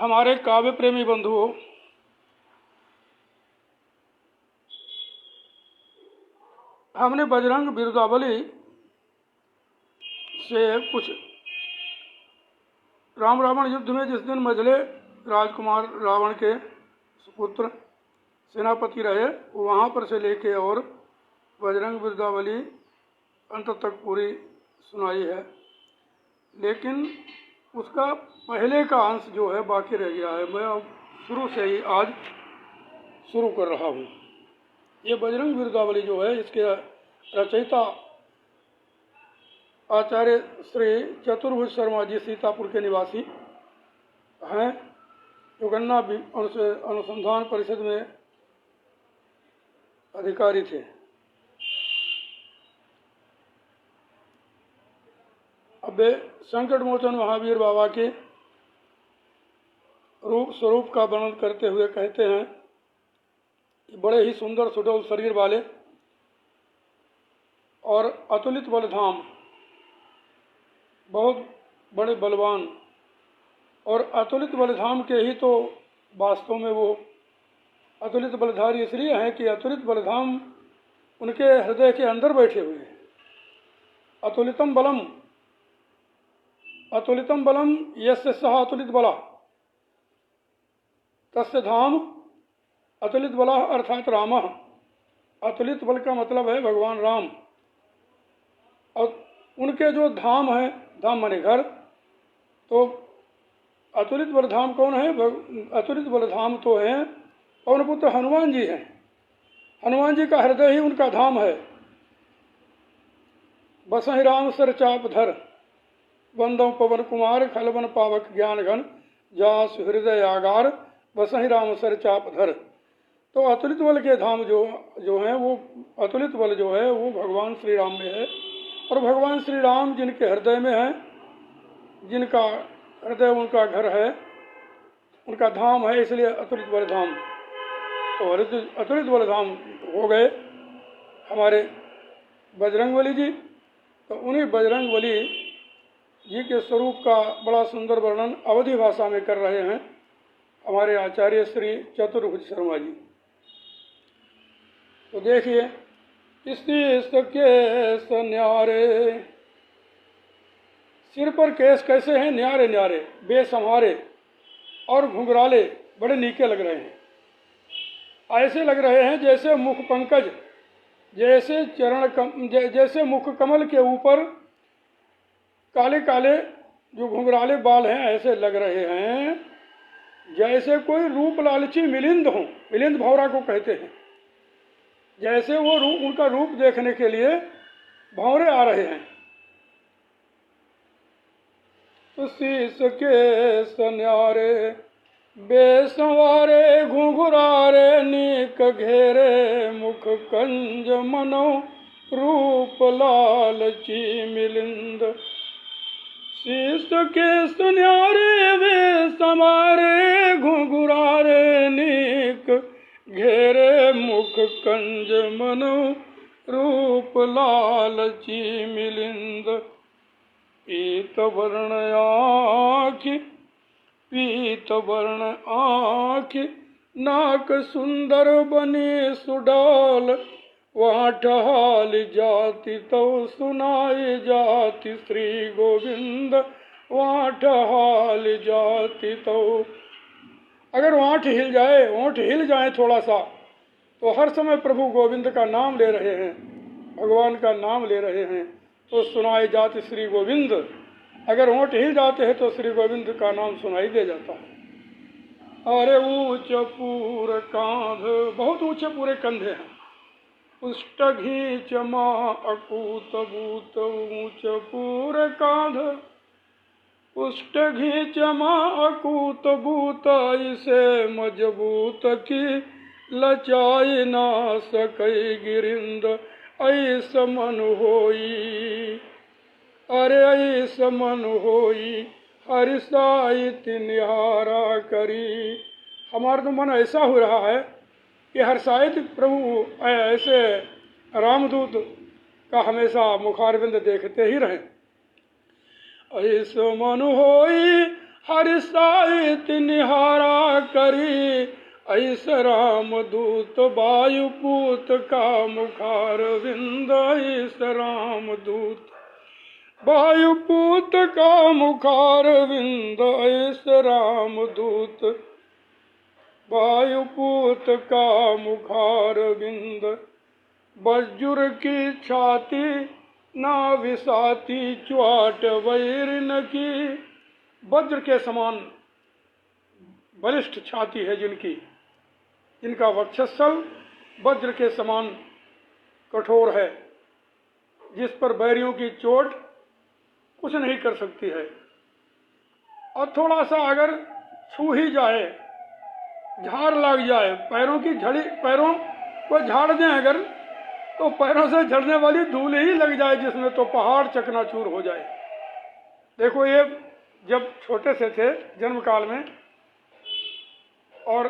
हमारे काव्य प्रेमी बंधुओं, हमने बजरंग बिरुदावली से कुछ राम रावण युद्ध में जिस दिन मझले राजकुमार रावण के सुपुत्र सेनापति रहे, वहाँ पर से लेके और बजरंग बिरुदावली अंत तक पूरी सुनाई है। लेकिन उसका पहले का अंश जो है बाकी रह गया है। मैं अब शुरू से ही आज शुरू कर रहा हूँ। ये बजरंग बिरुदावली जो है, इसके रचयिता आचार्य श्री चतुर्भुज शर्मा जी सीतापुर के निवासी हैं, जो गन्ना अनुसंधान परिषद में अधिकारी थे। अब वे संकट मोचन महावीर बाबा के रूप स्वरूप का वर्णन करते हुए कहते हैं कि बड़े ही सुंदर सुडौल शरीर वाले और अतुलित बलधाम, बहुत बड़े बलवान, और अतुलित बलधाम के ही तो वास्तव में वो अतुलित बलधारी इसलिए हैं कि अतुलित बलधाम उनके हृदय के अंदर बैठे हुए हैं। अतुलितम बलम यस्य सह अतुलित बला तस्य धाम अतुलित बला अर्थात रामः। अतुलित बल का मतलब है भगवान राम, और उनके जो धाम है, धाम माने घर, तो अतुलित बलधाम कौन है? अतुलित बलधाम तो हैं पवन पुत्र हनुमान जी हैं। हनुमान जी का हृदय ही उनका धाम है। बसहि राम सर चाप धर, वंदम पवन कुमार खलवन पावक ज्ञान घन, जासु हृदय आगार बसहि राम सर चाप धर। तो अतुलित बल के धाम जो हैं, वो अतुलित बल जो है वो भगवान श्री राम में है। और भगवान श्री राम जिनके हृदय में है, जिनका हृदय उनका घर है, उनका धाम है, इसलिए अतुलित बल धाम। तो अतुलित बल धाम हो गए हमारे बजरंगबली जी। तो उन्हीं बजरंगबली जी के स्वरूप का बड़ा सुंदर वर्णन अवधी भाषा में कर रहे हैं हमारे आचार्य श्री चतुर्भुज शर्मा जी। तो देखिए, किसके केस न्यारे, सिर पर केस कैसे हैं? न्यारे न्यारे, बेसंवारे और घुंघराले, बड़े नीके लग रहे हैं। ऐसे लग रहे हैं जैसे मुख पंकज, जैसे मुख कमल के ऊपर काले काले जो घुंघराले बाल हैं, ऐसे लग रहे हैं जैसे कोई रूप लालची मिलिंद हो। मिलिंद भौरा को कहते हैं। जैसे वो उनका रूप देखने के लिए भौरे आ रहे हैं। तो शीश के सन्यारे बेसंवारे घुंघरारे, नीक घेरे मुख कंज मनो रूप लालची मिलिंद। शीश के सन्यारे बेसंवारे घुंघरारे, नीक घेरे मुख कंज मनो रूप लालची मिलिंद। पीत वर्ण आँखि नाक सुंदर बनी सुडाल, वहाँ ठहाल जाति तो सुनाई जाति श्री गोविंद, वहाँ ठहाल जाति तो। अगर ओंठ हिल जाए थोड़ा सा, तो हर समय प्रभु गोविंद का नाम ले रहे हैं, भगवान का नाम ले रहे हैं, तो सुनाई जाति श्री गोविंद। अगर ओंठ हिल जाते हैं तो श्री गोविंद का नाम सुनाई दे जाता है। अरे ऊंच पूर कांध, बहुत ऊंचे पूरे कंधे हैं। पुष्ट घींच माँ अकूत बूत, ऊंच पूर कांध। पुष्ट घींच माँ अकूत बूत, इसे मजबूत की लचाई ना सकई गिरिंद। ऐस मन होई, अरे ऐस मन होई, हर्षायित निहारा करी। हमारा तो मन ऐसा हो रहा है कि हर्षायित प्रभु ऐसे रामदूत का हमेशा मुखारविंद देखते ही रहे। ऐस मन होई हरि साहित्य निहारा करी, ऐसे राम दूत वायुपूत का मुखार विंद, ऐसे राम दूत वायुपूत का मुखार विंद, ऐसे राम दूत वायुपूत का मुखार विंद। वज्र की छाती ना विसाती, च्वाट वैरिन की। वज्र के समान बलिष्ठ छाती है जिनकी, जिनका वक्षस्थल वज्र के समान कठोर है, जिस पर बैरियों की चोट कुछ नहीं कर सकती है। और थोड़ा सा अगर छू ही जाए, झाड़ लग जाए, पैरों की झड़ी, पैरों को झाड़ दें अगर, तो पैरों से झड़ने वाली धूल ही लग जाए जिसमें, तो पहाड़ चकनाचूर हो जाए। देखो, ये जब छोटे से थे जन्म काल में, और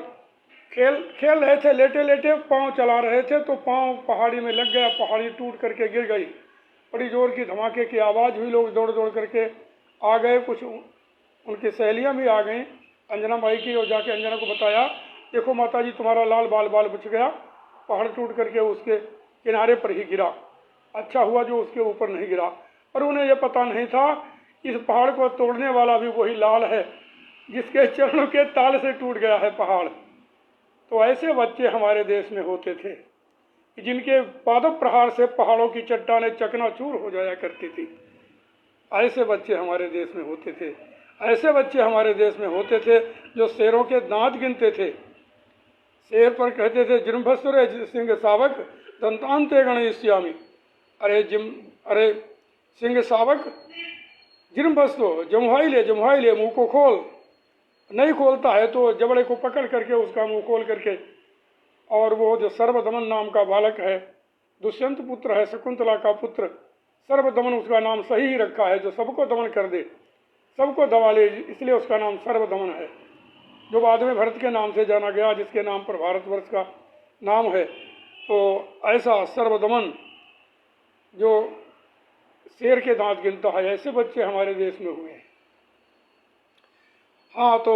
खेल रहे थे, लेटे लेटे पांव चला रहे थे, तो पांव पहाड़ी में लग गया, पहाड़ी टूट करके गिर गई। बड़ी जोर की धमाके की आवाज़ हुई, लोग दौड़ दौड़ करके आ गए, कुछ उनकी सहेलियां भी आ गईं अंजना माई की, और जाके अंजना को बताया, देखो माता जी तुम्हारा लाल बाल बाल बच गया, पहाड़ टूट करके उसके किनारे पर ही गिरा, अच्छा हुआ जो उसके ऊपर नहीं गिरा। पर उन्हें यह पता नहीं था इस पहाड़ को तोड़ने वाला भी वही लाल है जिसके चरणों के ताल से टूट गया है पहाड़। तो ऐसे बच्चे हमारे देश में होते थे जिनके पादप प्रहार से पहाड़ों की चट्टानें चकनाचूर हो जाया करती थी। ऐसे बच्चे हमारे देश में होते थे। ऐसे बच्चे हमारे देश में होते थे जो शेरों के दांत गिनते थे। शेर पर कहते थे जिम्भस्वरे सिंह सावक दंतांते गणयिष्यामि। अरे सिंह सावक, जिम्भस्व, जमुहाई ले, मुंह को खोल। नहीं खोलता है तो जबड़े को पकड़ करके उसका मुंह खोल करके, और वो जो सर्वदमन नाम का बालक है, दुष्यंत पुत्र है, शकुंतला का पुत्र, सर्वदमन उसका नाम सही ही रखा है, जो सबको दमन कर दे, सबको दबा ले, इसलिए उसका नाम सर्वदमन है, जो बाद में भरत के नाम से जाना गया, जिसके नाम पर भारतवर्ष का नाम है। तो ऐसा सर्वदमन जो शेर के दांत गिनता है, ऐसे बच्चे हमारे देश में हुए हैं। हाँ, तो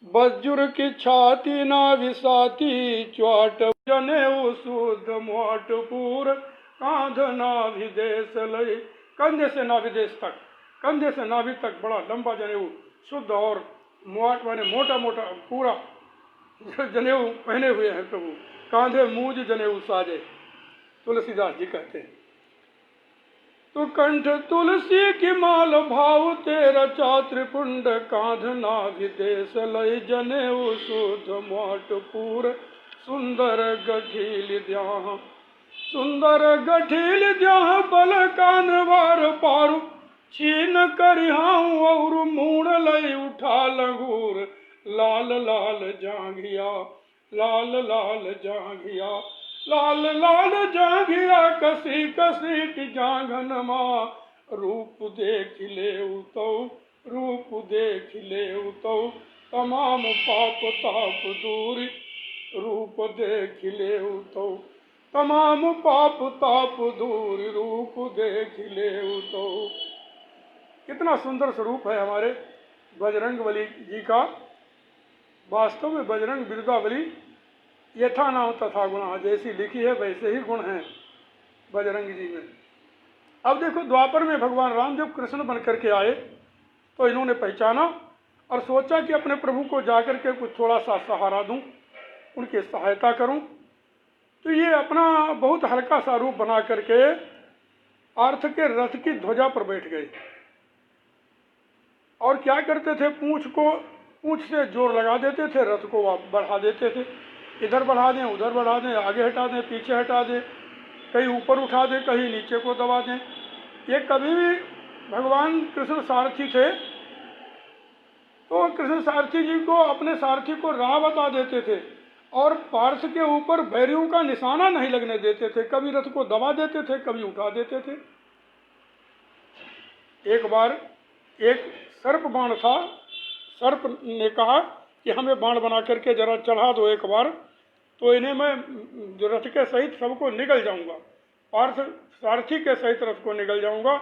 वज्र की छाती ना विसाती, च्वाट जनेऊ शुद्ध मोटपुर, कांध नाभि देश लय। कंधे से नाभि देश तक, कंधे से नाभि तक बड़ा लंबा जनेऊ, शुद्ध और मोट माने मोटा मोटा पूरा जनेऊ पहने हुए हैं प्रभु। कांधे मूज जनेऊ साजे, तुलसीदास जी कहते हैं। तो कंठ तुलसी की माल भाव तेरा, चात्रिपुंड कांध नाभि देश लय, जनेऊ शुद्ध मोटपुर, सुंदर गठील द्याह, सुंदर गठील द्याह, बल कानवार पारु, छीन करिहाऊं और मूण लय उठा लंगूर, लाल लाल जांघिया, लाल लाल जांघिया, लाल लाल जांघिया, कसी कसी की जांघन माँ, रूप देख ले उतो, रूप देख ले उतो, तमाम पाप ताप दूरी, रूप देख ले उतो, तमाम पाप ताप दूरी, रूप देख ले उतो। कितना सुंदर स्वरूप है हमारे बजरंगबली जी का। वास्तव में बजरंग बिरदावली यथा नाम तथा गुणा, जैसी लिखी है वैसे ही गुण हैं बजरंग जी में। अब देखो, द्वापर में भगवान राम जब कृष्ण बन करके आए तो इन्होंने पहचाना और सोचा कि अपने प्रभु को जाकर के कुछ थोड़ा सा सहारा दूं, उनकी सहायता करूं। तो ये अपना बहुत हल्का सा रूप बना करके अर्थ के रथ की ध्वजा पर बैठ गए। और क्या करते थे, पूंछ से जोर लगा देते थे, रथ को बढ़ा देते थे, इधर बढ़ा दें, उधर बढ़ा दें, आगे हटा दें, पीछे हटा दें, कहीं ऊपर उठा दें, कहीं नीचे को दबा दें। ये कभी भी भगवान कृष्ण सारथी थे तो कृष्ण सारथी जी को, अपने सारथी को राह बता देते थे और पार्थ के ऊपर बैरियों का निशाना नहीं लगने देते थे। कभी रथ को दबा देते थे, कभी उठा देते थे। एक बार एक सर्प बाण था, सर्प ने कहा कि हमें बाण बना करके जरा चढ़ा दो एक बार, तो इन्हें मैं जो रथ के सहित सबको निगल जाऊंगा, पार्थ सारथी के सहित रथ को निगल जाऊंगा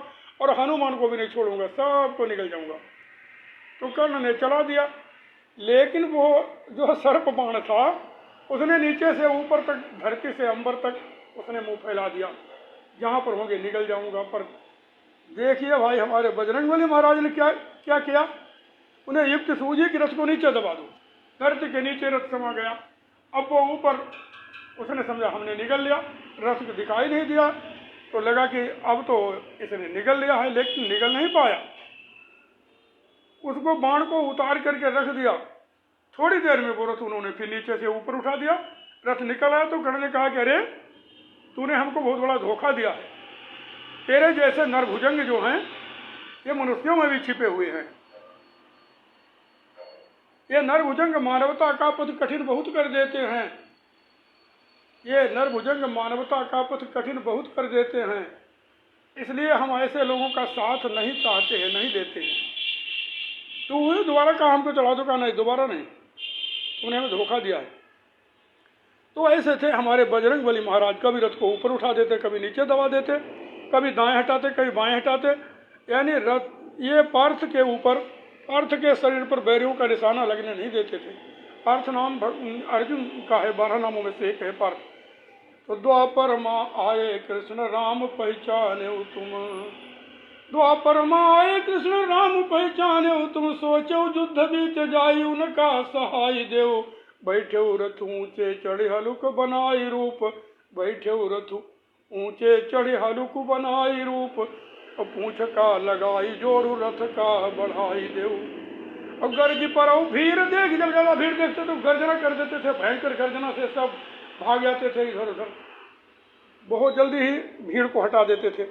और हनुमान को भी नहीं छोड़ूंगा, सबको निगल जाऊंगा। तो कर्ण ने चला दिया, लेकिन वो जो सर्प बाण था उसने नीचे से ऊपर तक, धरती से अंबर तक उसने मुंह फैला दिया, जहाँ पर होंगे निकल जाऊंगा। पर देखिए भाई हमारे बजरंगबली महाराज ने क्या क्या किया, उन्हें युक्त सूझी कि रथ को नीचे दबा दो, धरती के नीचे रथ समा गया। अब वो ऊपर, उसने समझा हमने निकल लिया, रथ को दिखाई नहीं दिया, तो लगा कि अब तो इसने निकल लिया है, लेकिन निकल नहीं पाया। उसको बाण को उतार करके रख दिया, थोड़ी देर में वो रथ उन्होंने फिर नीचे से ऊपर उठा दिया, रथ निकल आया। तो कर्ण ने कहा कि अरे तूने हमको बहुत बड़ा धोखा दिया है, तेरे जैसे नरभुजंग जो हैं ये मनुष्यों में भी छिपे हुए हैं, ये नरभुजंग मानवता का पथ कठिन बहुत कर देते हैं, ये नरभुजंग मानवता का पथ कठिन बहुत कर देते हैं, इसलिए हम ऐसे लोगों का साथ नहीं चाहते हैं, नहीं देते हैं। तो दोबारा कहा हमको चढ़ा दो, कहा नहीं दोबारा नहीं, तुमने हमें धोखा दिया है। तो ऐसे थे हमारे बजरंगबली महाराज, कभी रथ को ऊपर उठा देते, कभी नीचे दबा देते, कभी दाएं हटाते, कभी बाएं हटाते, यानी रथ ये पार्थ के ऊपर, पार्थ के शरीर पर बैरियों का निशाना लगने नहीं देते थे। पार्थ नाम अर्जुन का है, 12 नामों में से एक है पार्थ। तो द्वापर माँ आए कृष्ण राम पहचाने तुम, द्वापर माँ आए कृष्ण राम पहचाने तुम, सोचो युद्ध बीच जाई उनका सहाय देव, बैठे रथ ऊंचे चढ़े हलुक बनाई रूप, बैठे रथ ऊंचे चढ़े हलुक बनाई रूप, पूछ का लगाई जोरू रथ का बढ़ाई देव। और गर्ज पर भीड़ देख, जब ज्यादा भीड़ देखते तो गर्जना कर देते थे, भयंकर गर्जना से सब भाग जाते थे इधर उधर, बहुत जल्दी ही भीड़ को हटा देते थे।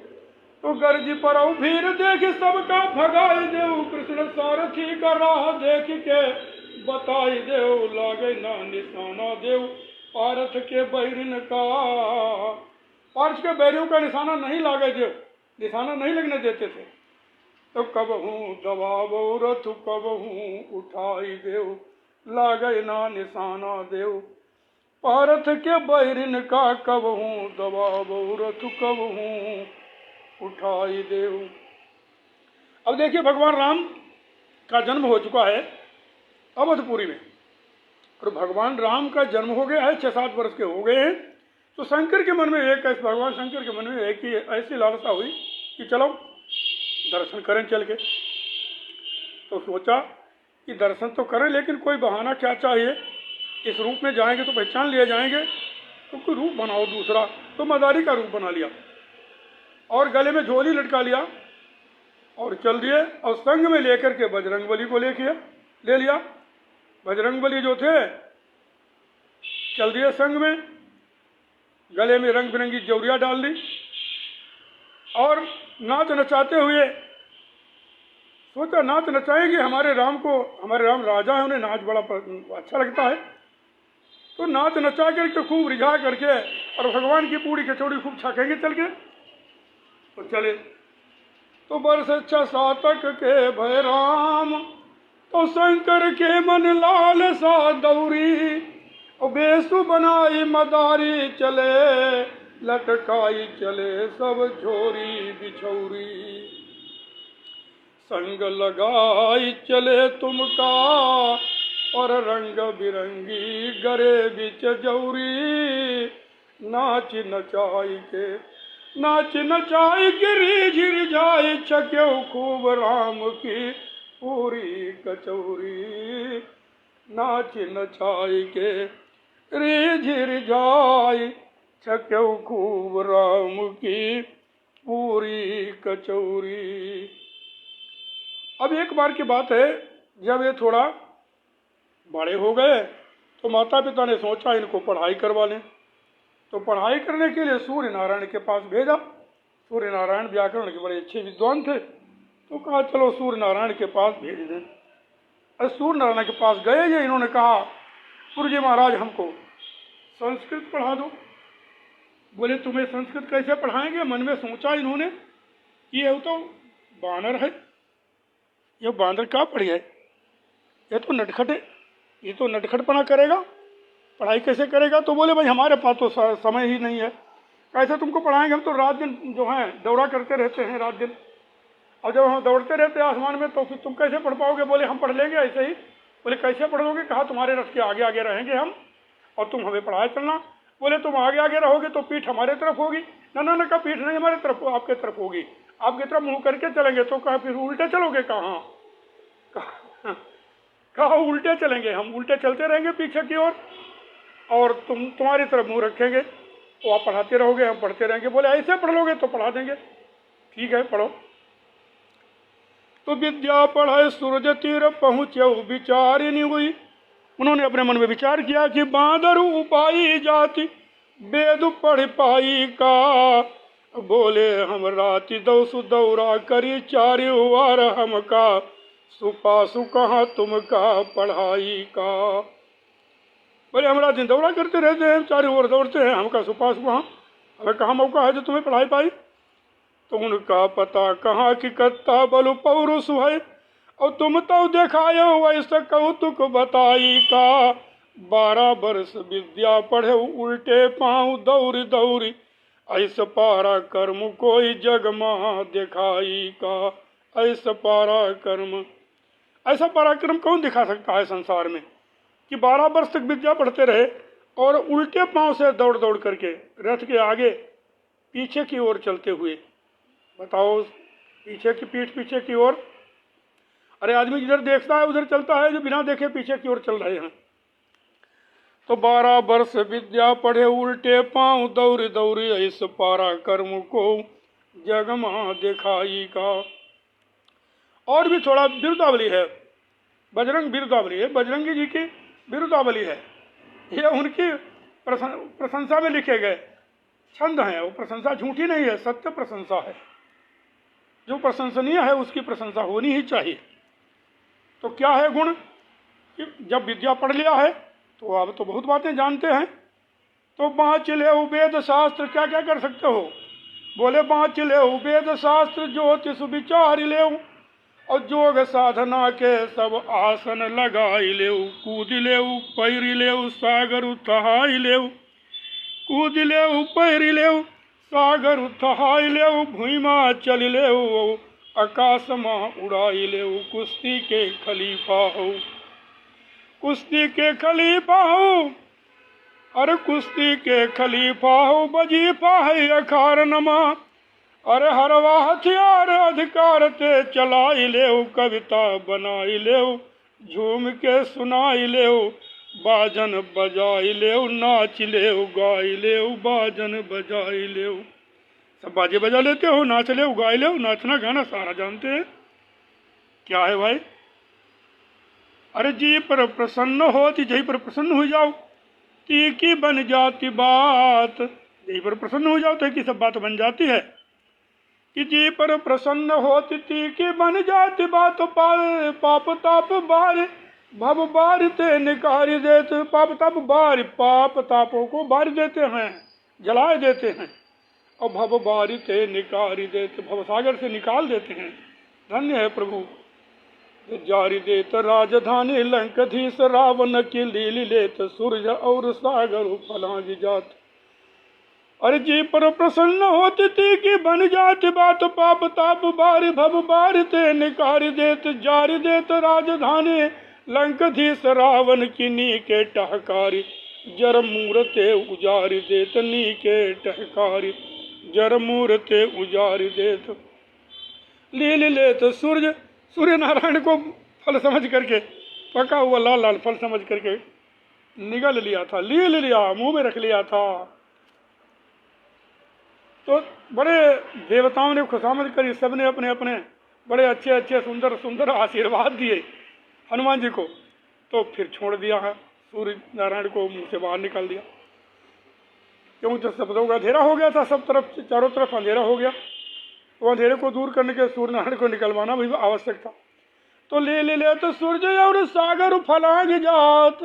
तो गर्ज पर भीड़ देख सबका भगाई देव, कृष्ण सारथी का राह देख के बताई देव, लागे ना निशाना देव पारथ के बैरिन का, पार्थ के बैरियों का निशाना नहीं लागे देव, निशाना नहीं लगने देते थे। तो कब हूँ दबावो रथ कब हूँ उठाई देव, लागे ना निशाना देव पारथ के बैरिन का, कब हूँ दबावो रथ कब हूँ उठाई देव। अब देखिए भगवान राम का जन्म हो चुका है अवधपुरी में, और भगवान राम का जन्म हो गया है, 6-7 वर्ष के हो गए हैं। तो शंकर के मन में एक, भगवान शंकर के मन में एक ही ऐसी लालसा हुई कि चलो दर्शन करें चल के। तो सोचा कि दर्शन तो करें, लेकिन कोई बहाना क्या चाहिए, इस रूप में जाएंगे तो पहचान लिए जाएंगे, तो कोई रूप बनाओ दूसरा। तो मदारी का रूप बना लिया और गले में झोली लटका लिया और चल दिए, और संग में लेकर के बजरंगबली को ले लिया। बजरंगबली जो थे चल दिए संग में, गले में रंग बिरंगी जौरिया डाल दी और नाच नचाते हुए सोचा नाच नचाएंगे हमारे राम को, हमारे राम राजा है, उन्हें नाच बड़ा अच्छा लगता है। तो नाच नचा करके खूब रिझा करके और भगवान की पूरी कचौड़ी खूब छकेंगे चल के। तो चले, तो बरस 6-7 के भय राम, तो शंकर के मन लाल सा दौरी, और बेसु बनाई मदारी चले, लटकाई चले सब झोरी बिछौरी, संग लगाई चले तुमका और रंग बिरंगी गरे बिच जौरी, नाच नचाई के रिझ जाए छक्यों खूब राम की पूरी कचौरी, नाच नचाई के रिझ जाए छक्यों खूब राम की पूरी कचौरी। अब एक बार की बात है, जब ये थोड़ा बड़े हो गए तो माता पिता ने सोचा इनको पढ़ाई करवा लें। तो पढ़ाई करने के लिए सूर्य नारायण के पास भेजा। सूर्य नारायण व्याकरण के बड़े अच्छे विद्वान थे, तो कहा चलो सूर्य नारायण के पास भेज दें। और सूर्य नारायण के पास गए ये, इन्होंने कहा गुरु जी महाराज हमको संस्कृत पढ़ा दो। बोले तुम्हें संस्कृत कैसे पढ़ाएंगे? मन में सोचा इन्होंने ये तो बानर है, ये बानर क्या पढ़ी है, ये तो नटखट है, ये तो नटखटपना करेगा, पढ़ाई कैसे करेगा? तो बोले भाई हमारे पास तो समय ही नहीं है, कैसे तुमको पढ़ाएंगे, हम तो रात दिन जो है दौरा करते रहते हैं रात दिन। और जब हम दौड़ते रहते आसमान में तो फिर तुम कैसे पढ़ पाओगे? बोले हम पढ़ लेंगे ऐसे ही। बोले कैसे पढ़ोगे? कहा तुम्हारे रथ के आगे आगे रहेंगे हम और तुम हमें पढ़ाए चलना। बोले तुम आगे आगे रहोगे तो पीठ हमारे तरफ होगी। ना ना ना, कहा पीठ नहीं हमारे तरफ, आपके तरफ होगी। आपकी तरफ मुंह करके चलेंगे। तो कहा फिर उल्टे चलोगे? कहाँ? कहा उल्टे चलेंगे हम, उल्टे चलते रहेंगे पीछे की ओर और तुम्हारी तरफ मुंह रखेंगे तो आप पढ़ाते रहोगे, हम पढ़ते रहेंगे। बोले ऐसे पढ़ लोगे तो पढ़ा देंगे। ठीक है पढ़ो। तो विद्या पढ़ाए सूरज तीर पहुँचे विचारिणी हुई। उन्होंने अपने मन में विचार किया कि बांदर उपाई जाति वेद पढ़ पाई का। बोले हम राति दौसु दौरा करी चारि वार हम का सुपासु कहाँ तुम का पढ़ाई का। बोले हम रात दिन दौड़ा करते रहते हैं, चारों ओर दौड़ते हैं, हमका सुपासु कहाँ, हमें कहाँ मौका है जो तुम्हें पढ़ाई पाई। तो उनका पता कहाँ कि कत्ता बलु पौरुष है और तुम तो दिखायो वैसा कौतुक बताई का। 12 वर्ष विद्या पढ़े उल्टे पाँव दौड़ दौड़ी ऐसा पारा कर्म कोई जग महा दिखाई का। ऐसा पराक्रम, ऐसा पराक्रम कौन दिखा सकता है संसार में कि 12 वर्ष तक विद्या पढ़ते रहे और उल्टे पांव से दौड़ दौड़ करके रथ के आगे पीछे की ओर चलते हुए। बताओ, पीछे की पीठ पीछे की ओर। अरे आदमी जिधर देखता है उधर चलता है, जो बिना देखे पीछे की ओर चल रहे हैं। तो 12 वर्ष विद्या पढ़े उल्टे पांव दौड़ दौड़ी ऐसा पराक्रम को जग महा दिखाई का। और भी थोड़ा बिरुदावली है, बजरंग बिरुदावली है, बजरंगी जी की बिरुदावली है। ये उनकी प्रशंसा में लिखे गए छंद हैं। वो प्रशंसा झूठी नहीं है, सत्य प्रशंसा है। जो प्रशंसनीय है उसकी प्रशंसा होनी ही चाहिए। तो क्या है गुण कि जब विद्या पढ़ लिया है तो आप तो बहुत बातें जानते हैं। तो बाँच ले वेद शास्त्र, क्या क्या कर सकते हो? बोले बाँच ले वेद शास्त्र ज्योतिष विचार ले और जोग साधना के सब आसन लगाई ले। कूद ले पैर ले सागर उठहाई ले, कूद ले पैर ले सागर उठहाई ले, भूइमा चल ले आकाश में उड़ाई ले। कुश्ती के खलीफा हो, कुश्ती के खलीफा हो, अरे कुश्ती के खलीफा हो, वजीफा है अखार नमा। अरे हरवा हथियार अधिकार ते चलाई ले, कविता बनाई ले, झूम के सुनाई ले, बाजन बजाई ले, नाच ले गाई ले, बाजन बजाई ले। सब बाजे बजा लेते हो, नाच ले गाई ले, नाचना गाना सारा जानते हैं। क्या है भाई? अरे जी पर प्रसन्न होती, जही पर प्रसन्न हो जाओ तीखी बन जाती बात। जही पर प्रसन्न हो जाओ तो की सब बात बन जाती है कि जी पर प्रसन्न होती तीखी बन जाती बात। पाप ताप बार भव बार ते निकारी देते। पाप ताप बार, पाप तापों को बार देते हैं, जलाए देते हैं। और भव बार ते निकारी देते, भव सागर से निकाल देते हैं। धन्य है प्रभु। जारी देत राजधानी लंकधीश, रावण की लीली लेत सूर्य और सागर फलांगी जात। अरे जी पर प्रसन्न होती थी कि बन जाती बात। पाप ताप बारी भव बारी ते निकारी देत। जारी देत राजधानी लंकधीश, रावण की नी के टहकारी। जर मूरते उजारी देत, नी के टहकारी जर मूरते उजारी देत। लील लेत सूर्य, सूर्य नारायण को फल समझ करके, पका हुआ लाल लाल फल समझ करके निगल लिया था, लील लिया, मुंह में रख लिया था। तो बड़े देवताओं ने खुशामद करी, सबने अपने अपने बड़े अच्छे अच्छे सुंदर सुंदर आशीर्वाद दिए हनुमान जी को। तो फिर छोड़ दिया है, सूर्य नारायण को मुंह से बाहर निकाल दिया। क्योंकि तो शब्दों का अंधेरा हो गया था, सब तरफ चारों तरफ अंधेरा हो गया। तो अंधेरे को दूर करने के सूर्य नारायण को निकलवाना भी आवश्यक था। तो ले तो सूर्य और सागर फलांग जात।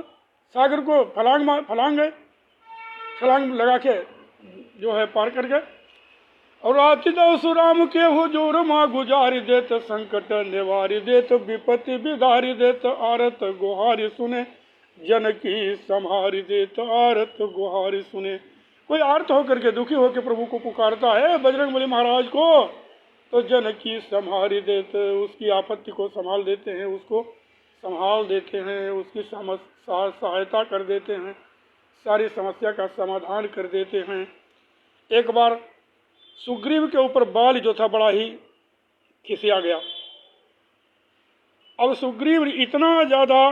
सागर को फलांग गए, छलांग लगा के जो है पार कर गए। और आति सुराम के हुजूर माँ गुजारी देत, संकट निवारी देत, विपत्ति विदारी देत, आरत गुहारी सुने जन की संहारी देत, आरत गुहारी सुने। कोई आर्त होकर के दुखी होकर प्रभु को पुकारता है बजरंगबली महाराज को, तो जनकी संभारी देते, उसकी आपत्ति को संभाल देते हैं, उसको संभाल देते हैं, उसकी सहायता कर देते हैं, सारी समस्या का समाधान कर देते हैं। एक बार सुग्रीव के ऊपर बाली जो था बड़ा ही खिसिया गया। अब सुग्रीव इतना ज़्यादा,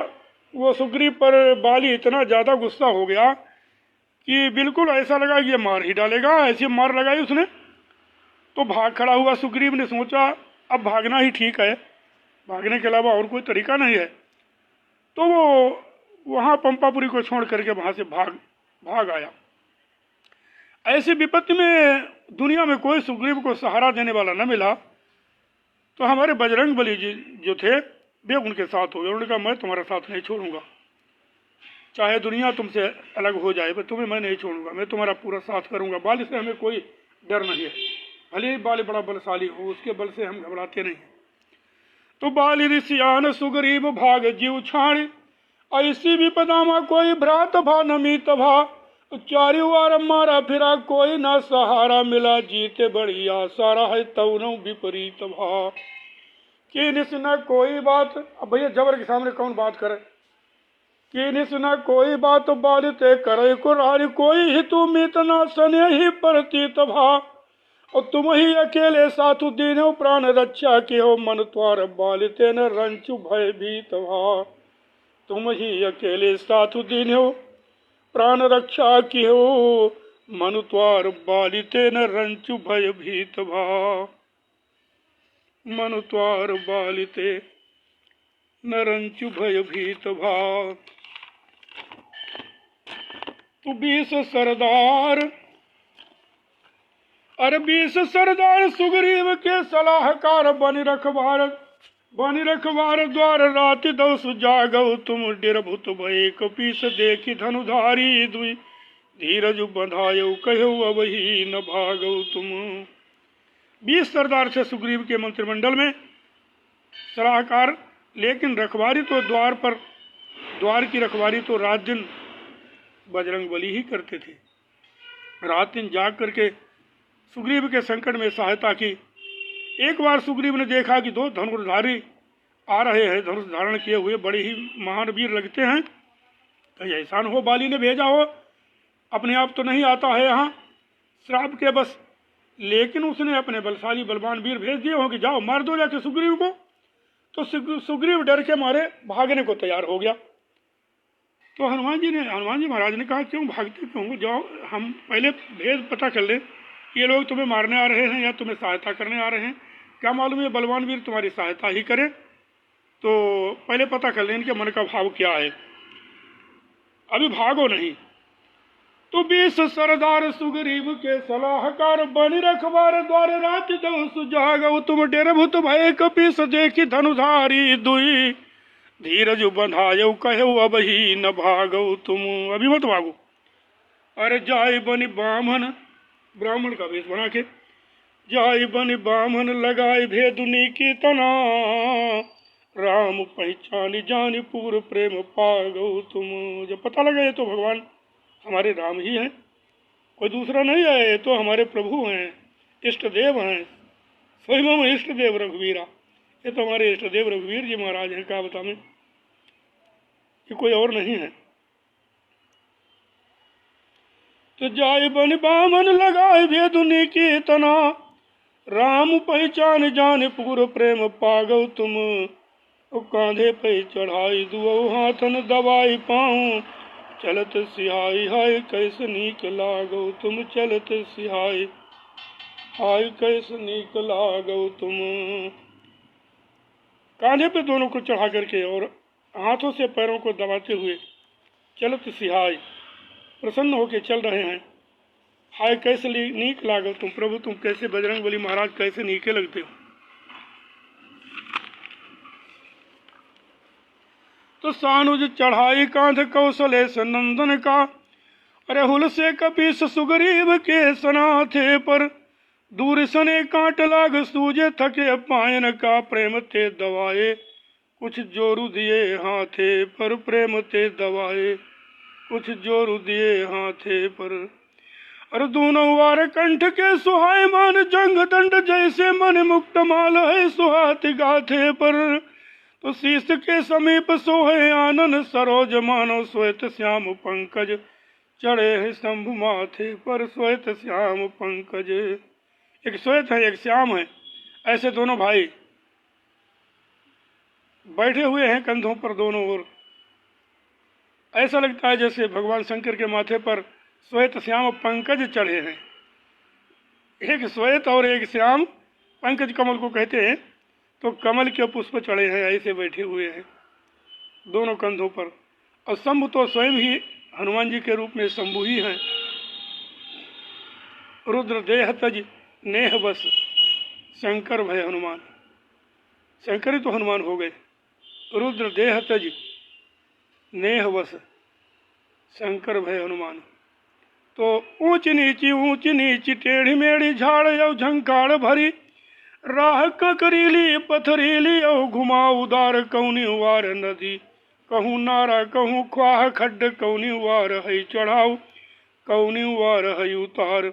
वो सुग्रीव पर बाली इतना ज़्यादा गुस्सा हो गया कि बिल्कुल ऐसा लगा कि ये मार ही डालेगा। ऐसी मार लगाई उसने तो भाग खड़ा हुआ। सुग्रीव ने सोचा अब भागना ही ठीक है, भागने के अलावा और कोई तरीका नहीं है। तो वो वहाँ पंपापुरी को छोड़ करके वहाँ से भाग आया। ऐसी विपत्ति में दुनिया में कोई सुग्रीव को सहारा देने वाला न मिला, तो हमारे बजरंगबली जी जो थे वे उनके साथ हो गए। उन्होंने कहा मैं तुम्हारा साथ नहीं छोड़ूंगा, चाहे दुनिया तुमसे अलग हो जाए, पर तुम्हें मैं नहीं छोड़ूंगा, मैं तुम्हारा पूरा साथ करूंगा। बाली से हमें कोई डर नहीं है, भले ही बाली बड़ा बलशाली हो, उसके बल से हम घबराते नहीं। तो बाली ऋषियान सुग्रीव भाग जीव छाण, ऐसी विपदा में कोई भ्रात भा नमित भा, चारि वार मारा फिरा कोई ना सहारा मिला, जीते बड़ी आशा रहा तवनों विपरीत भा। कि निस न कोई बात, अब भैया जबर के सामने कौन बात करे, कि निस न कोई बात बालिते करे कुरारी, कोई हितु मित न सने ही प्रतीत भा, और तुम ही अकेले साथु दीनो प्राण रक्षा के हो, मन त्वार बालिते न रंचु भय भीत भा। तुम ही अकेले साथु दीनो प्राण रक्षा की हो, मन त्वार बालिते न रंचु भय भीत भा। मन त्वार बालिते न रंचु भय भीत भा। तू 20 सरदार, अरे 20 सरदार सुग्रीव के सलाहकार, बन रखवार द्वार राति दो सुजागव, तुम डिरभुत भय कपीस देखी धनुधारी, दुई धीरज बंधायो कहो अवही न भागव तुम। 20 सरदार थे सुग्रीव के मंत्रिमंडल में सलाहकार, लेकिन रखवारी तो द्वार की रखवारी तो रात दिन बजरंगबली ही करते थे। रात दिन जाग करके सुग्रीव के संकट में सहायता की। एक बार सुग्रीव ने देखा कि 2 धनुर्धारी आ रहे हैं, धनुष धारण किए हुए, बड़े ही महान वीर लगते हैं, कहीं ऐसा न हो बाली ने भेजा हो, अपने आप तो नहीं आता है यहाँ श्राप के बस, लेकिन उसने अपने बलशाली बलवान वीर भेज दिए हो कि जाओ मार दो जाके सुग्रीव को। तो सुग्रीव डर के मारे भागने को तैयार हो गया। तो हनुमान जी महाराज ने कहा क्यों भागते क्यों, जाओ हम पहले भेद पता कर ले, ये लोग तुम्हें मारने आ रहे हैं या तुम्हें सहायता करने आ रहे हैं, क्या मालूम ये बलवान वीर तुम्हारी सहायता ही करे, तो पहले पता कर ले इनके मन का भाव क्या है, अभी भागो नहीं। तो 20 सरदार सुग्रीव के सलाहकार, बन रखवार द्वार रात दो सुजागव, तुम डेरभुत भय कपीस देखी धनुधारी, दुई धीरज बंधायो कहो अबही न भागो तुम, अभी मत भागो। अरे जाय बन ब्राह्मण का वेश बना के, जाय बन बामन लगाए भेदुनी की तना, राम पहचान जान पूर प्रेम पागो तुम। जब पता लगा ये तो भगवान हमारे राम ही हैं, कोई दूसरा नहीं है, ये तो हमारे प्रभु हैं, इष्ट देव हैं, स्वयं इष्ट देव रघुवीरा, ये तो हमारे इष्ट देव रघुवीर जी महाराज हैं, क्या बता मैं, ये कोई और नहीं है। तो जाय बन बामन लगाए भेदुनी की तना, राम पहचान जान पूर प्रेम पागो तुम, कांधे पे चढ़ाई दुओ हाथन दबाई पाऊं, चलत सिहाई हाय कैसे नीक लागो तुम, चलत सिहाई हाय कैसे नीक लागो तुम। कांधे पे दोनों को चढ़ा करके और हाथों से पैरों को दबाते हुए चलत सिहाय प्रसन्न होके चल रहे हैं, हाय कैसे नीक लागो तुम, प्रभु तुम कैसे, बजरंगबली महाराज कैसे नीके लगते हो। तो सानुज चढ़ाई कांध कौशलेश नंदन का, अरे हुल से कपीस सुग्रीव के सनाथे पर, दूर सने कांट लाग सूजे थके पायन का, प्रेम ते दवाए कुछ जोरू दिए हाथे पर, प्रेम ते दवाए कुछ जोरू दिए हाथे पर। और दोनों वार कंठ के सुहाय मान, जंग दंड जैसे मन मुक्त माल है सुहात गाथे पर। तो शीश के समीप सोहे आनन सरोज मानो, श्वेत श्याम पंकज चढ़े है शंभु माथे पर, श्वेत श्याम पंकज। एक श्वेत है एक श्याम है, ऐसे दोनों भाई बैठे हुए हैं कंधों पर दोनों ओर। ऐसा लगता है जैसे भगवान शंकर के माथे पर श्वेत श्याम पंकज चढ़े हैं। एक श्वेत और एक श्याम, पंकज कमल को कहते हैं, तो कमल के पुष्प चढ़े हैं, ऐसे बैठे हुए हैं दोनों कंधों पर। और शंभु तो स्वयं ही हनुमान जी के रूप में शंभु ही हैं। रुद्र देह तज नेह बस, शंकर भय हनुमान। शंकर ही तो हनुमान हो गए। रुद्र देह तज नेह बस, शंकर भय हनुमान। तो ऊंच नीच टेढ़ी मेढ़ी झाड़ यौ झंकार भरी, राह ककरीली पथरीली यौ घुमा उदार, कौनी वार नदी कहूँ नारा कहूँ ख्वाह खड्ड, कौनी वार है चढ़ाऊ कौनी वार है उतार।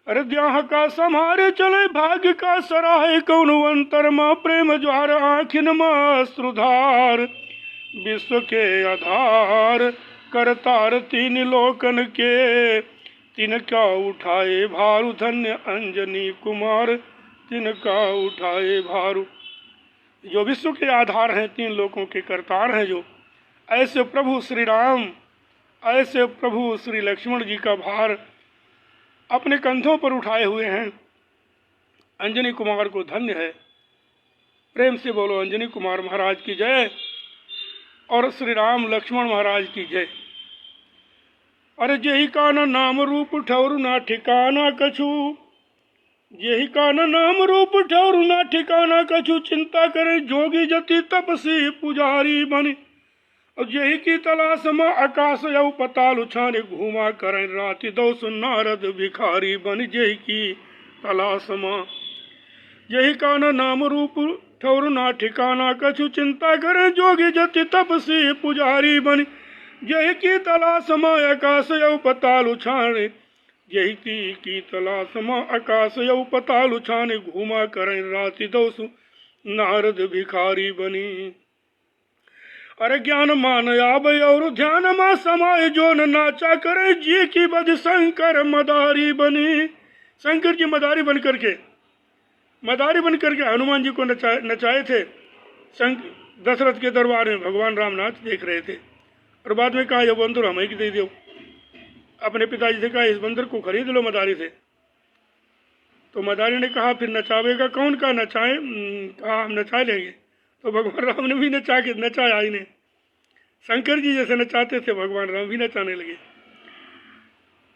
अरे द्याह का समारे चले भाग्य का सराहे, कौन अंतर माँ प्रेम ज्वार आँखिन माँ श्रुधार। विश्व के आधार करतार तीन लोकन के, तिनका उठाए भारू धन्य अंजनी कुमार, तिनका उठाए भारू। जो विश्व के आधार हैं, तीन लोकों के करतार हैं, जो ऐसे प्रभु श्री राम, ऐसे प्रभु श्री लक्ष्मण जी का भार अपने कंधों पर उठाए हुए हैं। अंजनी कुमार को धन्य है। प्रेम से बोलो अंजनी कुमार महाराज की जय और श्री राम लक्ष्मण महाराज की जय। अरे जेहि का न नाम रूप ठौर ना ठिकाना कछु, जेहि का न नाम रूप ठौर ना ठिकाना कछु, चिंता करे जोगी जति तपसी पुजारी बनी। और जेहि की तलाश में आकाश यौ पताल उछाने, घूमा करें राति दो नारद भिखारी बन। जेहि की तलाश में, जेहि का न नाम रूप ठौर ना ठिकाना कछु, चिंता करे जोगी जति तपसी पुजारी बनी। जेहि की तलाश में आकाश यौ पताल उछाने, जेहि की तलाश में आकाश यौ पताल उछाने, घूमा करें राति दो नारद भिखारी बनी। अरे ज्ञान मान आब और ध्यान मा समाये, जो न नाचा करे जी की बद शंकर मदारी बनी। शंकर जी मदारी बन करके हनुमान जी को नचाए थे। दशरथ के दरबार में भगवान राम नाच देख रहे थे और बाद में कहा ये बंदर हमें दे दो। अपने पिताजी से कहा इस बंदर को खरीद लो मदारी से। तो मदारी ने कहा फिर नचावेगा कौन? का नचाए? कहा हम नचा लेंगे। तो भगवान राम ने भी नचाया इन्हें। शंकर जी जैसे नचाते थे भगवान राम भी नचाने लगे।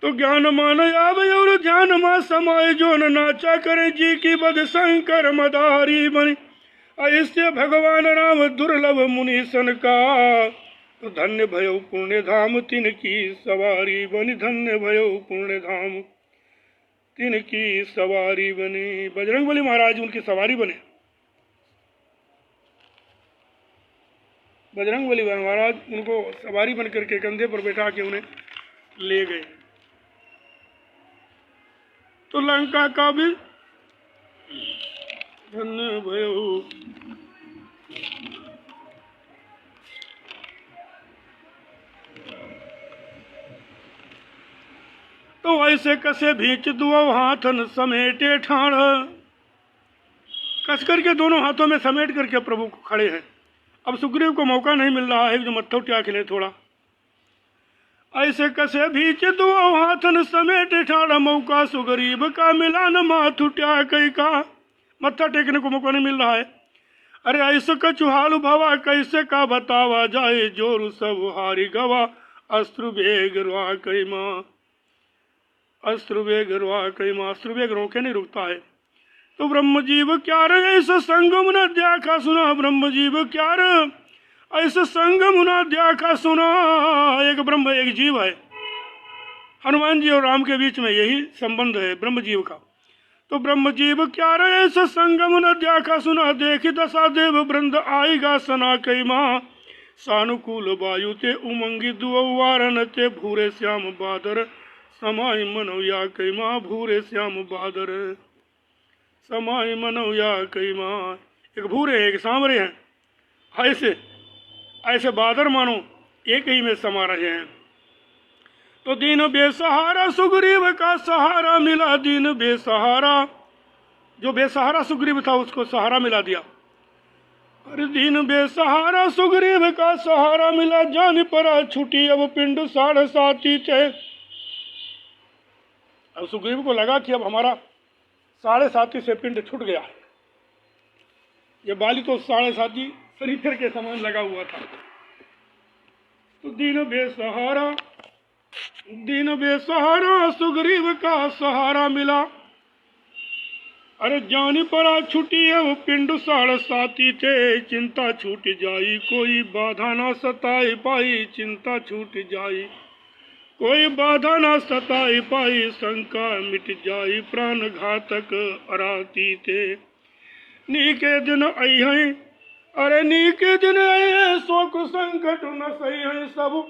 तो ज्ञान मान आवे और ध्यान मा समाये, जो न नाचा करे जी की बद शंकर मदारी बनी। ऐसे भगवान राम दुर्लभ मुनीसन का, तो धन्य भयो पुण्य धाम तिनकी सवारी बनी। धन्य भयो पुण्य धाम तिनकी सवारी बनी। बजरंगबली महाराज उनकी सवारी बने। बजरंगबली महाराज उनको सवारी बन करके कंधे पर बैठा के उन्हें ले गए। तो लंका का भी धन्य भयो। तो ऐसे कसे भींच दुओ हाथन समेटे ठाण। कस करके दोनों हाथों में समेट करके प्रभु को खड़े हैं। अब सुग्रीव को मौका नहीं मिल रहा है जो मत्था उठा खिले थोड़ा। ऐसे कसे भींच दुओ हाथन समेटे ठाण, मौका सुग्रीव का मिला न माथ उठा कई का। मत्था टेकने को मौका नहीं मिल रहा है। अरे ऐसे कछुहालु भवा कैसे का बतावा जाए, जोर सब हारी गवा अस्त्रु बेग रुआ कई माँ। अस्त्रु बेग रुआ कई माँ। अस्त्रु बेग रोके नहीं रुकता है। तो ब्रह्म जीव क्या रे ऐसा संगम न देखा सुना। ब्रह्म जीव क्या रे ऐसा संगम न देखा सुना। एक ब्रह्म एक जीव है। हनुमान जी और राम के बीच में यही संबंध है ब्रह्म जीव का। तो ब्रह्म जीव क्या रे ऐसा संगम न देखा सुना। देखी दशा देव वृंद आएगा सना कई माँ। सानुकूल वायु ते उमंगी दुआरन ते भूरे श्याम बादर समाई मनो या कई माँ भूरे श्याम बादर, समाई मनो या कई माँ। एक भूरे हैं एक सांवरे हैं, ऐसे ऐसे बादर मानो एक ही में समा रहे हैं। तो दीन बेसहारा सुग्रीव का सहारा मिला, दीन बेसहारा, जो बेसहारा सुग्रीव था उसको सहारा मिला दिया। अरे दीन बेसहारा सुग्रीव का सहारा मिला, जान परा छुटी अब पिंड 7.5 थे। अब सुग्रीव को लगा कि अब हमारा 7.5 से पिंड छूट गया है। ये बाली तो 7.5 शरीफर के समान लगा हुआ था। तो दीन बेसहारा सुग्रीव का सहारा मिला। अरे जान परा छुटी अब पिंड 7.5 थे, चिंता छूट जाई कोई बाधा ना सताई पाई, चिंता छूट जाई कोई बाधा ना सताई पाई, शंका मिट जाई प्राण घातक अराती थे। नीके दिन आई हैं, अरे नीके दिन आई हैं, शोक संकट न सही हैं, सब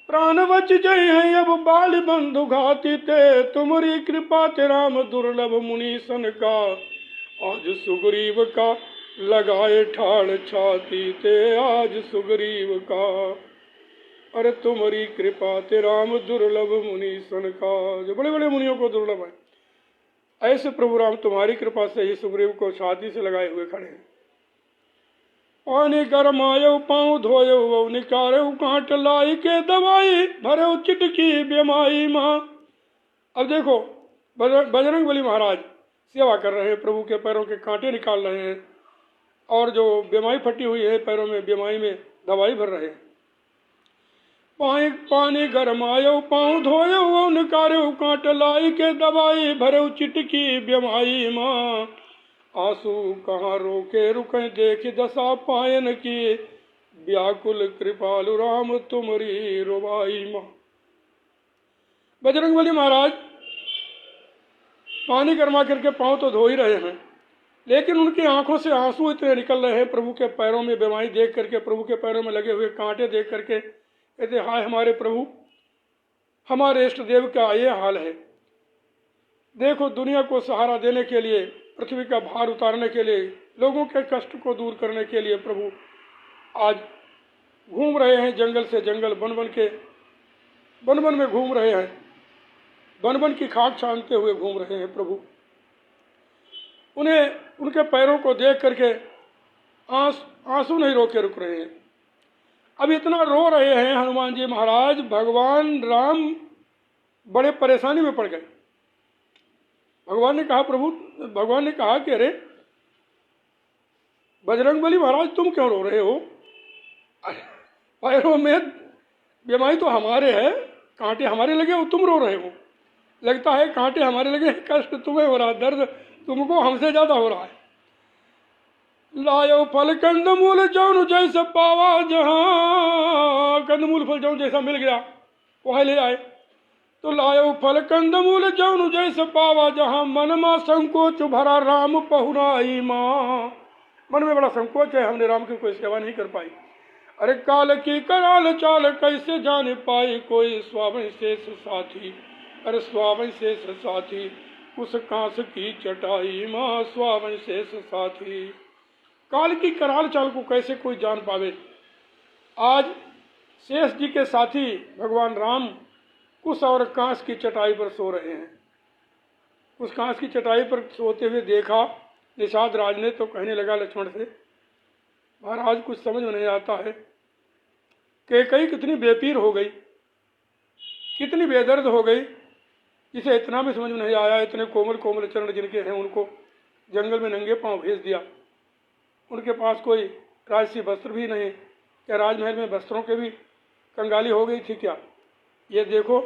प्राण बच जय हैं, अब बाल बंधु घाती थे। तुम्हारी कृपा ते राम दुर्लभ मुनीसन का, आज सुग्रीव का लगाए ठाड़ छाती थे, आज सुग्रीव का। अरे तुम्हारी कृपा ते राम दुर्लभ मुनीसन का, जो बड़े बड़े मुनियों को दुर्लभ है, ऐसे प्रभु राम तुम्हारी कृपा से ही सुग्रीव को छाती से लगाए हुए खड़े हैं। पानी गरमायो पाँव धोयो वो निकारो, कांट लाई के दवाई भरे चिटकी बेमाई माँ। अब देखो बजरंग बली महाराज सेवा कर रहे हैं, प्रभु के पैरों के कांटे निकाल रहे हैं, और जो बेमाई फटी हुई है पैरों में, बेमाई में दवाई भर रहे हैं। पानी गरमायो पाँव धोयो वो निकारो, कांट लाई के दवाई भरे चिटकी बेमाई माँ। आंसू कहाँ रोके रुके देख दशा पायन की, व्याकुल कृपालु राम तुम्हारी रुबाई माँ। बजरंग बली महाराज पानी गरमा करके पाँव तो धो ही रहे हैं, लेकिन उनकी आंखों से आंसू इतने निकल रहे हैं प्रभु के पैरों में बेमाई देख करके, प्रभु के पैरों में लगे हुए कांटे देख करके। कहते हाय हमारे प्रभु, हमारे इष्ट देव का ये हाल है। देखो दुनिया को सहारा देने के लिए, पृथ्वी का भार उतारने के लिए, लोगों के कष्ट को दूर करने के लिए प्रभु आज घूम रहे हैं, जंगल से जंगल, बन बन में घूम रहे हैं, बन बन की खाक छानते हुए घूम रहे हैं प्रभु। उन्हें उनके पैरों को देख करके आंसू नहीं रोके रुक रहे हैं। अब इतना रो रहे हैं हनुमान जी महाराज, भगवान राम बड़े परेशानी में पड़ गए। भगवान ने कहा कि अरे बजरंग बली महाराज तुम क्यों रो रहे हो? पैरों में बेमाई तो हमारे है, कांटे हमारे लगे हो, तुम रो रहे हो। लगता है कांटे हमारे लगे, कष्ट तुम्हें हो रहा, दर्द तुमको हमसे ज्यादा हो रहा है। लायो फल कंदमूल जौन जैसे पावा, जहाँ कंदमूल फल जौन जैसा मिल गया वह ले आए। तो लायो फल कंदमूल जौन जैसे पावा, जहाँ मन में संकोच भरा राम पहुराई माँ। मन में बड़ा संकोच है, हमने राम की कोई सेवा नहीं कर पाई। अरे काल की कराल चाल कैसे जाने पाई, कोई स्वामी शेष साथी, अरे स्वामी शेष साथी, उस कांस की चटाई माँ स्वामी शेष साथी। काल की कराल चाल को कैसे कोई जान पावे। आज शेष जी के साथी भगवान राम कुश और कांस की चटाई पर सो रहे हैं। उस कांस की चटाई पर सोते हुए देखा निषाद राज ने, तो कहने लगा लक्ष्मण से, महाराज कुछ समझ में नहीं आता है, कैकेयी कितनी बेपीर हो गई, कितनी बेदर्द हो गई, इसे इतना भी समझ में नहीं आया। इतने कोमल कोमल चरण जिनके हैं उनको जंगल में नंगे पांव भेज दिया। उनके पास कोई राजसी वस्त्र भी नहीं, क्या राजमहल में वस्त्रों के भी कंगाली हो गई थी क्या? ये देखो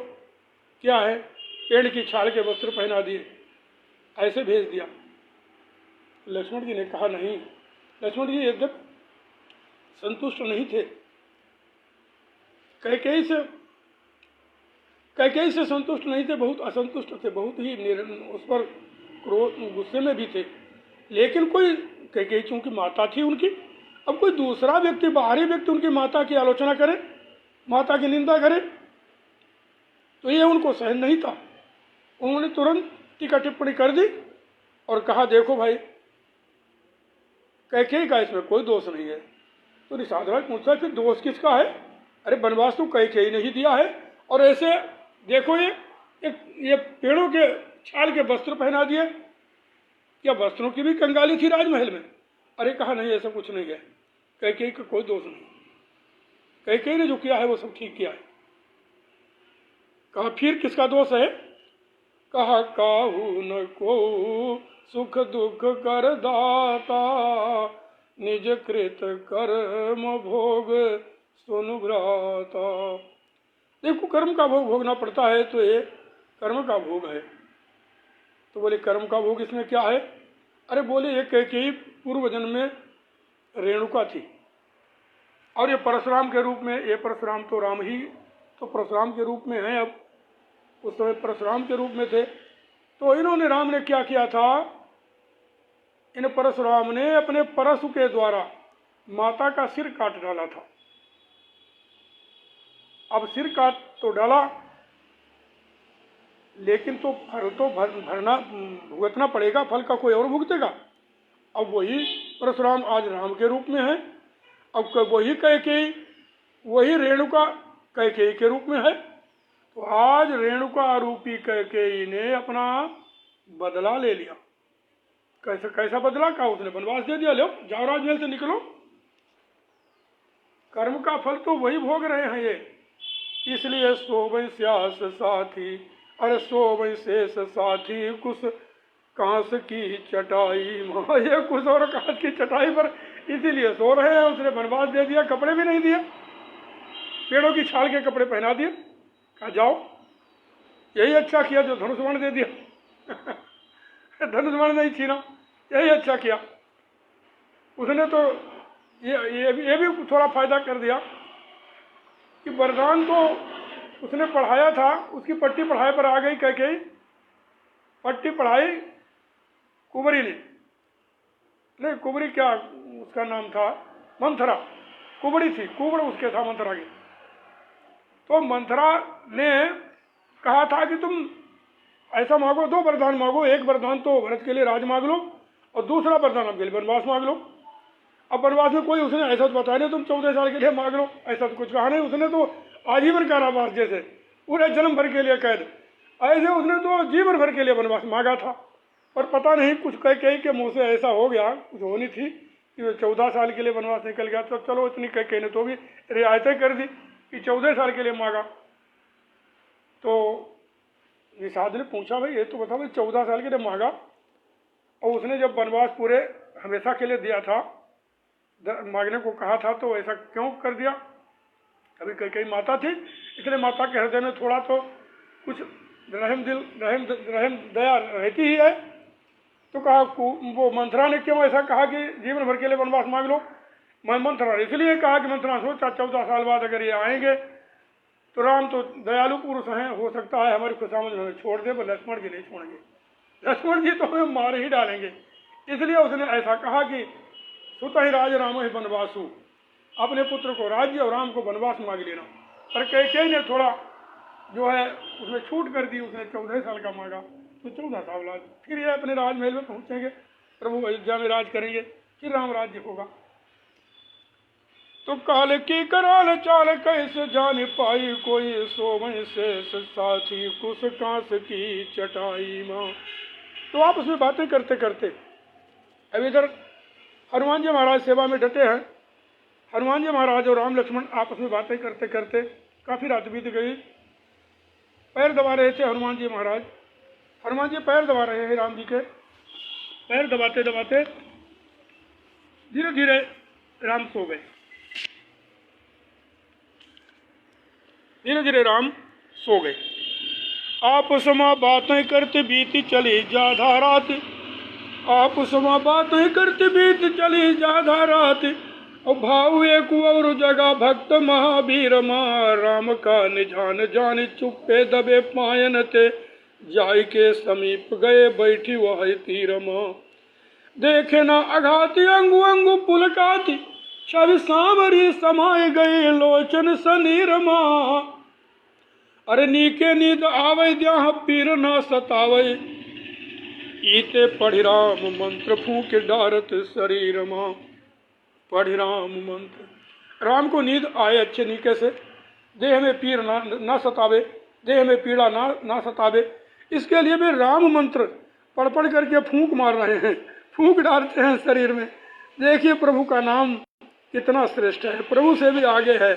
क्या है, पेड़ की छाल के वस्त्र पहना दिए, ऐसे भेज दिया। लक्ष्मण जी ने कहा नहीं। लक्ष्मण जी एकदम संतुष्ट नहीं थे, कैकेयी से संतुष्ट नहीं थे, बहुत असंतुष्ट थे, बहुत ही उस पर क्रोध गुस्से में भी थे। लेकिन कोई कैकेयी चूंकि माता थी उनकी, अब कोई दूसरा व्यक्ति, बाहरी व्यक्ति उनकी माता की आलोचना करे, माता की निंदा करे, तो ये उनको सहन नहीं था। उन्होंने तुरंत टीका टिप्पणी कर दी और कहा देखो भाई कैकेयी का इसमें कोई दोष नहीं है। तो निषाद राज पूछा कि दोष किसका है? अरे वनवास तो कैकेयी नहीं दिया है, और ऐसे देखो ये पेड़ों के छाल के वस्त्र पहना दिए, क्या वस्त्रों की भी कंगाली थी राजमहल में? अरे कहा नहीं, ऐसा कुछ नहीं है, कैकेयी का कोई दोष नहीं, कैकेयी ने जो किया है वो सब ठीक किया है। कहा फिर किसका दोष है? कहा काहू न को सुख दुख कर दाता, निज कृत कर्म भोग सुनु भ्राता। देखो कर्म का भोग भोगना पड़ता है, तो ये कर्म का भोग है। तो बोले कर्म का भोग इसमें क्या है? अरे बोले ये कैकेयी पूर्व जन्म में रेणुका थी, और ये परशुराम के रूप में, ये परशुराम तो राम ही तो परशुराम के रूप में है, अब उस समय परशुराम के रूप में थे। तो इन्होंने, राम ने क्या किया था, इन परशुराम ने अपने परशु के द्वारा माता का सिर काट डाला था। अब सिर काट तो डाला, लेकिन तो फल तो भरना भुगतना पड़ेगा, फल का कोई और भुगतेगा। अब वही परशुराम आज राम के रूप में है, अब वही कैकेयी, वही रेणुका कैकेयी के रूप में है। तो आज रेणुका रूपी कैकेयी ने अपना बदला ले लिया। कैसा बदला? का उसने वनवास दे दिया, लो जाओ राजमहल से निकलो। कर्म का फल तो वही भोग रहे हैं ये, इसलिए सोवै स्यास साथी, अरे सोवै शेष साथी, कुश कांस की चटाई। ये कुश और कांस की चटाई पर इसीलिए सो रहे हैं। उसने वनवास दे दिया, कपड़े भी नहीं दिए, पेड़ों की छाल के कपड़े पहना दिए, कहा जाओ। यही अच्छा किया जो धनुष बाण दे दिया। धनुष बाण नहीं छीना, यही अच्छा किया उसने। तो ये भी थोड़ा फायदा कर दिया कि वरदान तो उसने पढ़ाया था, उसकी पट्टी पढ़ाई पर आ गई कैकेयी। पट्टी पढ़ाई कुंवरी ने, नहीं कुंवरी क्या उसका नाम था, मंथरा कुंवरी थी, कुंवर उसके था मंथरा की। तो मंथरा ने कहा था कि तुम ऐसा मांगो, 2 वरदान मांगो, एक वरदान तो भरत के लिए राज मांग लो, और दूसरा वरदान आपके लिए वनवास मांग लो। अब वनवास में कोई उसने ऐसा तो बताया नहीं तुम 14 साल के लिए मांग लो, ऐसा तो कुछ कहा नहीं उसने। तो आजीवन कारावास जैसे पूरे जन्म भर के लिए कैद, ऐसे उसने तो जीवन भर के लिए वनवास मांगा था। पर पता नहीं कुछ कैकेयी के मुंह से ऐसा हो गया, कुछ होनी थी कि वो 14 साल के लिए वनवास निकल गया। तो चलो इतनी कैकेयी ने तो भी रियायतें कर दी कि 14 साल के लिए मांगा। तो निषाद ने पूछा भाई ये तो बताओ, भाई 14 साल के लिए मांगा, और उसने जब वनवास पूरे हमेशा के लिए दिया था, मांगने को कहा था, तो ऐसा क्यों कर दिया? अभी कैकेयी माता थी, इसलिए माता के हृदय में थोड़ा तो कुछ रहम दया रहती ही है। तो कहा वो मंथरा ने क्यों ऐसा कहा कि जीवन भर के लिए वनवास मांग लो? मैं मंथरा ने इसलिए कहा कि मंथरा सोचा 14 साल बाद अगर ये आएंगे तो राम तो दयालु पुरुष हैं, हो सकता है हमारी खुशामद हमें छोड़ दे, पर लक्ष्मण जी नहीं छोड़ेंगे, लक्ष्मण जी तो हमें मार ही डालेंगे। इसलिए उसने ऐसा कहा कि सुत ही राज राम ही वनवासु, अपने पुत्र को राज्य और राम को वनवास मांग लेना। पर कैकेयी ने थोड़ा जो है उसमें छूट कर दी, उसने 14 साल का मांगा, तो 14 साल बाद फिर ये अपने राजमहल में पहुंचेंगे, प्रभु अयोध्या में राज करेंगे, फिर राम राज्य होगा। तो काल की कराल चाल कैसे जान पाई, कोई सोवै शेष साथी, कुश कांस की चटाई माँ। तो आप उसमें बातें करते करते अब इधर हनुमान जी महाराज सेवा में डटे हैं। हनुमान जी महाराज और राम लक्ष्मण आपस में बातें करते करते काफी रात बीत गई। पैर दबा रहे थे हनुमान जी महाराज, हनुमान जी पैर दबा रहे हैं राम जी के। पैर दबाते दबाते धीरे धीरे राम सो गए, धीरे धीरे राम सो गए। आपस में बातें करते बीती चली जाधा रात, आपस में बातें करते बीत चली जाधा रात, और भाव एक और जगह भक्त महावीर माँ, राम का निजान जान चुप्पे दबे पायन ते, जाय के समीप गए बैठी वह तीर माँ। देखे न अघाती अंगु अंगु पुलकाती, छवि सांवरी समाये गई लोचन सनीर माँ। अरे नीके नींद आवे जहाँ पीर ना सतावे, ईते पढ़ी राम मंत्र फूक डारत शरीर माँ। पढ़ी राम मंत्र, राम को नींद आए अच्छे नीके से, देह में पीर ना सतावे, देह में पीड़ा ना सतावे, इसके लिए भी राम मंत्र पढ़ पढ़ करके फूंक मार रहे हैं, फूंक डालते हैं शरीर में। देखिए प्रभु का नाम कितना श्रेष्ठ है, प्रभु से भी आगे है।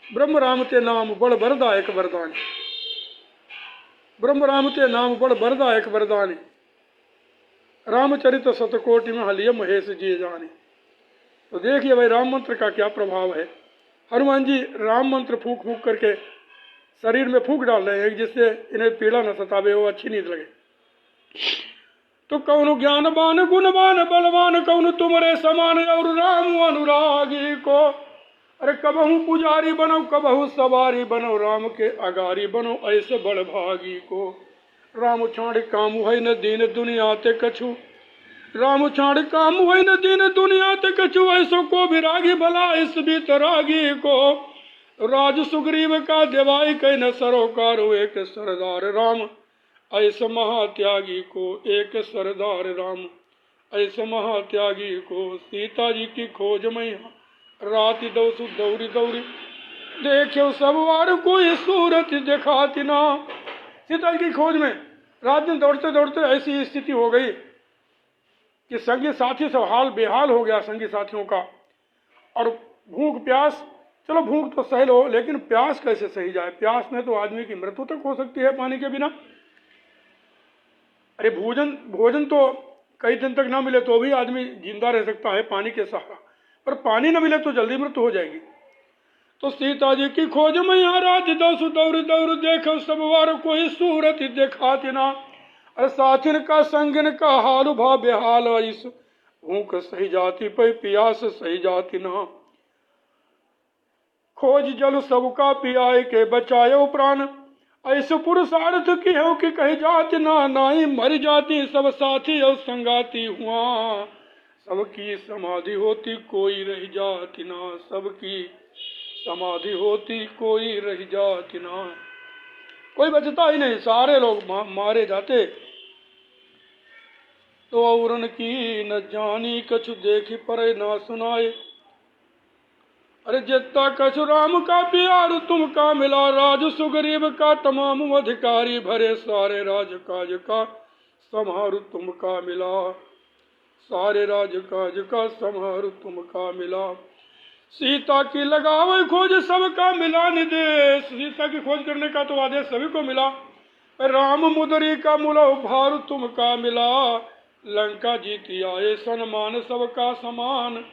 ब्रह्म राम ते नाम बड़ वरदायक वरदान, ब्रह्म राम ते नाम बड़ वरदायक वरदान, रामचरित शतकोटि में हलिय महेश जी जाने। तो देखिए भाई राम मंत्र का क्या प्रभाव है। हनुमान जी राम मंत्र फूंक फूंक करके शरीर में फूंक डाल रहे हैं जिससे इन्हें पीड़ा न सतावे, वो अच्छी नींद लगे। तो कौन ज्ञानवान गुणवान बलवान कौन तुमरे समान और राम अनुरागी को। अरे कबहू पुजारी बनो कबहू सवारी बनो, राम के अगारी बनो ऐसे बड़ भागी को। राम छाड़ काम है न दीन दुनिया ते कछु, राम छाड़ काम है न दीन दुनिया ते कछु, ऐसो को विरागी भला इस बीत रागी को। राज सुग्रीव का देवाई कह न सरोकार, एक सरदार राम ऐसे महात्यागी को, एक सरदार राम ऐसे महात्यागी को। सीता जी की खोज में रात दौसु दौड़ी दौड़ी, देखो सब वार कोई सूरत दिखाती ना। सीता जी की खोज में रात दिन दौड़ते दौड़ते ऐसी स्थिति हो गई कि संगी साथी सब हाल बेहाल हो गया संगी साथियों का। और भूख प्यास, चलो भूख तो सह लो, लेकिन प्यास कैसे सही जाए। प्यास में तो आदमी की मृत्यु तक हो सकती है पानी के बिना। अरे भोजन तो कई दिन तक ना मिले तो भी आदमी जिंदा रह सकता है पानी के सहारा, पर पानी न मिले तो जल्दी मृत्यु हो जाएगी। तो सीता जी की खोज में यहाँ रात दौसु दौड़ दौड़, देखो सब वार कोई सूरत दिखाती ना। अरे साथिन का संगिन का हाल भा बेहाल, इस भूख सही जाती पे प्यास सही जाती ना। खोज जल सबका पियाए के बचायो प्राण, ऐसे पुरुषार्थ की हो कि कही जाती ना। नाई मर जाती सब साथी और संगाती हुआ, सबकी समाधि होती कोई रह जाती ना। सबकी समाधि होती कोई रह जाती ना, कोई बचता ही नहीं, सारे लोग मारे जाते। तो औरन की न जानी कछु देखी परे ना सुनाए। अरे जितना कछु राम का प्यार तुमका मिला, राज सुग्रीव का तमाम अधिकारी भरे, सारे राज काज का समारू तुमका मिला। सारे राज काज का समारू तुमका मिला। सीता की लगावे खोज सबका मिला निदेश, सीता की खोज करने का तो आदेश सभी को मिला। राम मुदरी का मुलो भार तुमका मिला, लंका जीती आए सन्मान सबका समान।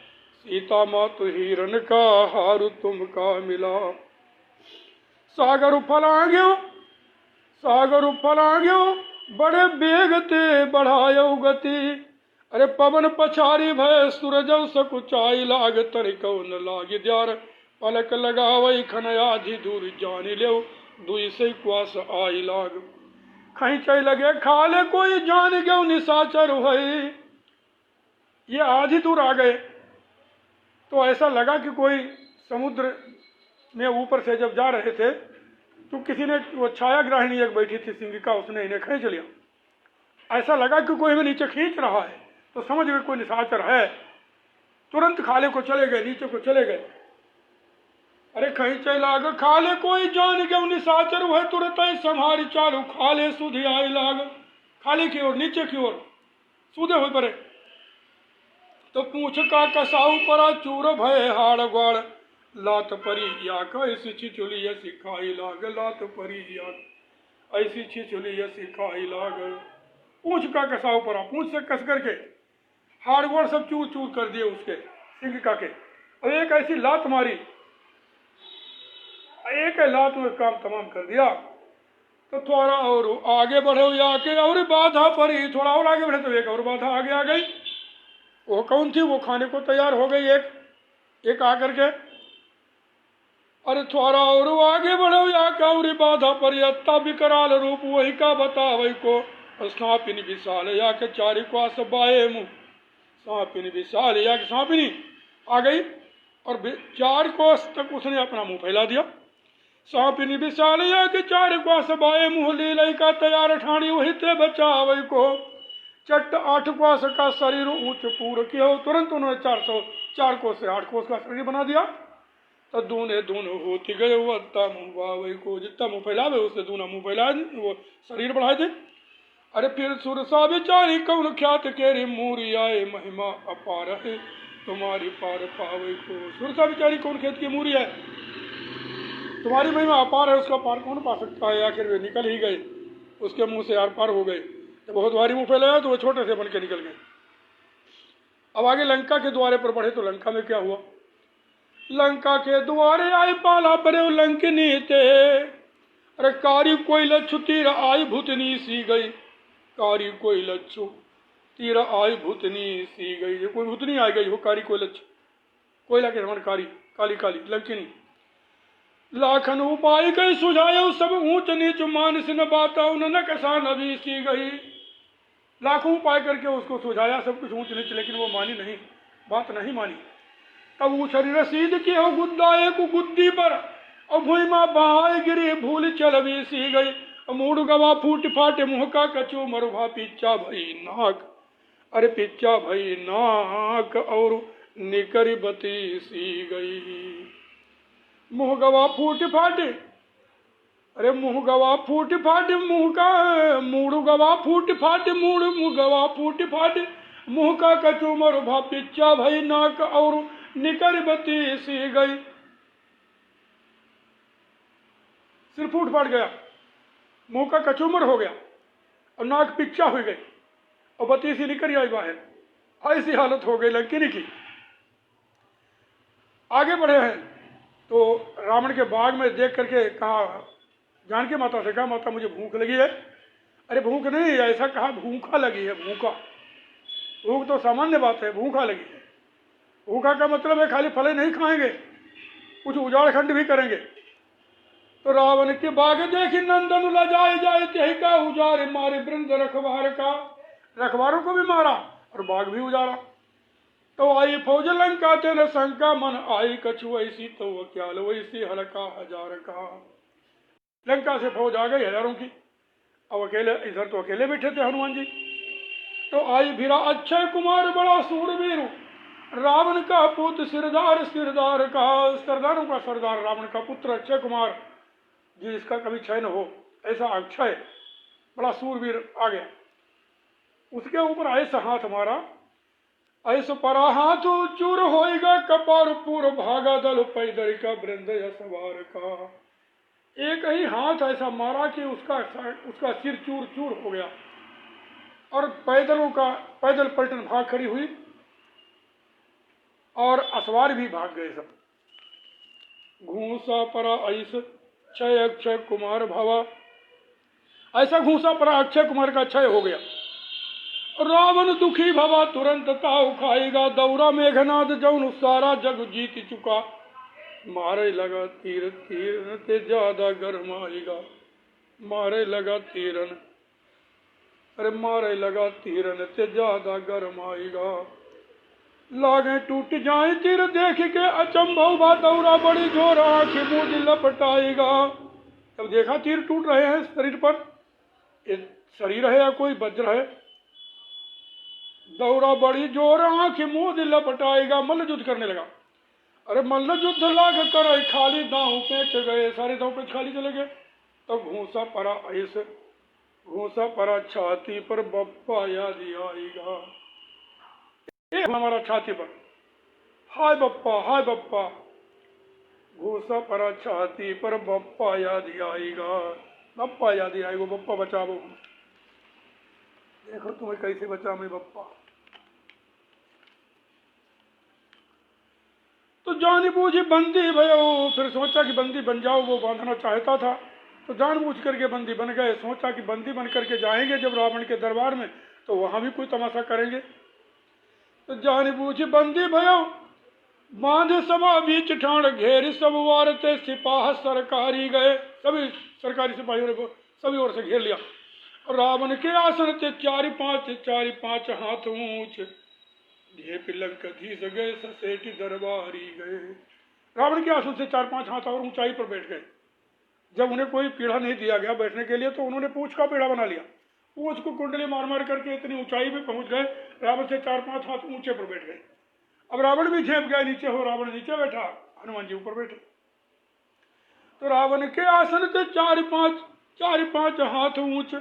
सीता मातु हिरन का हार तुमका मिला। सागर फलांग्यो बड़े बेग ते बढ़ायो गति। अरे पवन पछारी भय सूरज सकुचाई, लाग तनिको न लागी द्यार। पलक लगावई खनयाधि दूर जानी ले, दुई से क्वास आई लाग। खैंचै लगे खाले कोई जान गयो निशाचर भई। ये आधी दूर आ गए तो ऐसा लगा कि कोई समुद्र में ऊपर से जब जा रहे थे तो किसी ने, वो छाया ग्राहिणी एक बैठी थी सिंगिका, उसने इन्हें खींच लिया। ऐसा लगा कि कोई हमें नीचे खींच रहा है, तो समझ गए कोई निशाचर है। तुरंत खाले को चले गए, नीचे को चले गए। अरे खींचे लाग खाले कोई जान गयो निशाचर, वह तुरंत ही संहारी चालू। खाले सुधी आई लाग, खाले की ओर नीचे की ओर सूधे हुए पड़े। तो पूछ का कसाऊ परा चूर भय हाड़ ग्वाड़, लात परी या ऐसी छिचुली ऐसी खाई लाग। लात परी या ऐसी छिचुली ऐसी खाई लाग। पूछ का कसाऊ परा, पूछ से कस करके हाड़ ग्वाड़ सब चूर चूर कर दिए उसके सिंगिका के। और एक ऐसी लात मारी, एक लात में काम तमाम कर दिया। तो थोड़ा और आगे बढ़े आके और बाधा पड़ी, थोड़ा और आगे बढ़े तो एक और बाधा आगे आ गई। वो कौन थी? वो खाने को तैयार हो गई एक आकर के। अरे थोड़ा और आगे बढ़े आके और बाधा पड़ी, अत्ता विकराल रूप वही का बतावई को। सांपिनी विशाल या के चारी को सबाए मुँह, सांपिनी विशाल या के सांपिनी आ गई और 4 कोस तक उसने अपना मुंह फैला दिया। सौंपिनी विशाल के चार क्वास बाए मुहली लई का तैयार ठाणी वही ते बचावई को चट्ट 8 कोस का शरीर ऊंच पूर किया। तुरंत उन्होंने 4 कोस से 8 कोस का शरीर बना दिया। तो दूने दून होती गए वो अत्ता मुँह को जितना मुँह फैलावे उससे दूना मुँह फैला वो शरीर बढ़ाए थे। अरे फिर सुरसा बिचारी कौन ख्यात केरी मूरी आए महिमा अपार है तुम्हारी पार पावे को। सुरसा बिचारी कौन खेत की मूरी है, तुम्हारी महिमा अपार है, उसका पार कौन पा सकता है। आखिर वे निकल ही गए, उसके मुंह से आर पार हो गए। जब बहुत भारी मुंह फैलाया तो वो छोटे से बन के निकल गए। अब आगे लंका के द्वारे पर बढ़े तो लंका में क्या हुआ। लंका के द्वारे आए पाला परे लंकनी ते। अरे कारी कोई लच्छू तीर आई भूतनी सी गई, कारी कोई लच्छू तीर आई भूतनी सी गई। जो कोई भूतनी आ गई वो कारी कोई लच्छू, कोयला के समान कारी काली काली लंकिनी। लाखन उपाय कई सुझाए सब ऊंच नीच मानस न बाता उन कसा नबी सी गई। लाखों उपाय करके उसको सुझाया सब कुछ ऊंच नीच, लेकिन वो मानी नहीं, बात नहीं मानी। तब ऊछरी रसीद की हो गुद्दाए को गुद्दी पर और भूई माँ बहाए गिरी भूल चल भी सी गई। मूड गवा फूट फाटे मुँह का कचू मरुभा पिच्चा भई नाक। अरे पिच्चा भई नाक और निकरी बती सी गई। मुँह गवा फूट फाटे, अरे मुँह गवा फूट फाटे मुँह का मूड गवा फूट फाटे मुँह गवा फूट फाटे मुँह का कचू मरुभा पिच्चा भई नाक और निकर बती सी गई। सिर फूट फाट गया, मुंह का कचूमर हो गया और नाक पिच्चा हो गई और बत्ती सी निकल आई बाहर। ऐसी हालत हो गई लंकिनी की। आगे बढ़े हैं तो रावण के बाग में देख करके कहा, जानकी माता से कहा माता मुझे भूख लगी है। अरे भूख नहीं, ऐसा कहा भूखा लगी है। भूखा, भूख तो सामान्य बात है, भूखा लगी है। भूखा का मतलब है खाली फले नहीं खाएंगे, कुछ उजाड़ खंड भी करेंगे। तो रावण के बाग देखी नंदन लजाए जाए त्यही का उजारे मारे वृंद रखवार का। रखवारों को भी मारा और बाग भी उजाड़ा। तो आई फौज लंका तेरे शंका मन आई कछु ऐसी तो वक्याल वैसी हल्का हजार का। लंका से फौज आ गई हजारों की। अब अकेले इधर तो अकेले बैठे थे हनुमान जी। तो आई भिरा अक्षय कुमार बड़ा सूरवीर रावण का पुत्र सिरदार सिरदार का। सरदारों का सरदार रावण का पुत्र अक्षय कुमार जी, इसका कभी क्षय न हो, ऐसा अक्षय बड़ा सूरवीर आ गया। उसके ऊपर ऐसा हाथ मारा, ऐसा परा हाथ चूर होएगा कपार पूर भागा दल पैदल का वृंद सवार का। एक ही हाथ ऐसा मारा कि उसका सिर चूर चूर हो गया और पैदल पलटन भाग खड़ी हुई और असवार भी भाग गए सब। घूसा परा ऐसा क्षय अक्षय कुमार भवा। ऐसा घूसा परा अक्षय कुमार का क्षय हो गया। रावण दुखी भवा तुरंत ताव खाएगा दौरा मेघनाद जौन सारा जग जीत चुका। मारे लगा तीर तीरन ते ज्यादा गरमाएगा। मारे लगा तीरन, अरे मारे लगा तीरन ते ज्यादा गरमाएगा। लागे टूट जाए तीर देख के अचंभव बा दौरा बड़ी जोर आंख मुंह लपटाएगा। तब देखा तीर टूट रहे हैं शरीर पर, शरीर है या कोई वज्र है। दौरा बड़ी जोर आंख मुंह लपटाएगा, मल्ल युद्ध करने लगा। अरे मल्ल युद्ध लाग कर खाली दांव पेच गए, सारे दांव पेच खाली चले गए। तो घूसा परा ऐसे, घूसा परा छाती पर बप्पा याद आएगा। हमारा छाती पर हाय बप्पा हाय बप्पा। घूसा परा छाती पर बप्पा याद आएगा। बप्पा याद आएगा, बप्पा बचाओ। देखो तुम्हें कैसे बचा मैं बप्पा। तो जानबूझ बंदी भयो, फिर सोचा कि बंदी बन जाओ। वो बांधना चाहता था तो जानबूझ करके बंदी बन गए। सोचा कि बंदी बन करके जाएंगे जब रावण के दरबार में तो वहां भी कोई तमाशा करेंगे। तो जानबूझ बंदी भयो बांध सभा बीच ठाण घेर सब वारते सिपाह सरकारी गए। सभी सरकारी सिपाहियों ने सभी ओर से घेर लिया। रावण के आसन ते चारि पांच हाथ ऊंच ढेप लंकधीश गए ससेटी दरबारी गए। रावण के आसन से 4-5 हाथ और ऊंचाई पर बैठ गए जब उन्हें कोई पीढ़ा नहीं दिया गया बैठने के लिए तो उन्होंने पूंछ का पीढ़ा बना लिया। पूंछ को कुंडली मार मार करके इतनी ऊंचाई पे पहुंच गए, रावण से 4-5 हाथ ऊंचे पर बैठ गए। अब रावण भी झेप गया नीचे, हो रावण नीचे बैठा, हनुमान जी ऊपर बैठे। तो रावण के आसन थे 4-5 हाथ ऊंचे,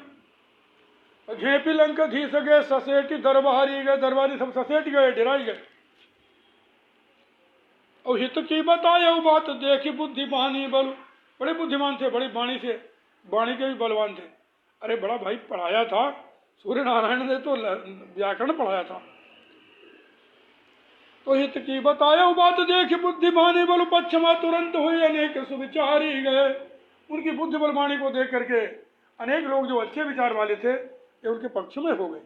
झेपी लंका धी सके ससेटी दरबारी गए, दरबारी सब ससेट गए, डराई गए। और हित की बताए वो बात देखी बुद्धिमानी बल, बड़े बुद्धिमान थे, बड़ी वाणी से, वाणी के भी बलवान थे। अरे बड़ा भाई पढ़ाया था, सूर्य नारायण ने तो व्याकरण पढ़ाया था। तो हित की बताया वो बात देखी बुद्धिमानी बल, पक्षमा तुरंत हुई अनेक सुविचारी गए। उनकी बुद्धि बल वाणी को देख करके अनेक लोग जो अच्छे विचार वाले थे ये उनके पक्ष में हो गए।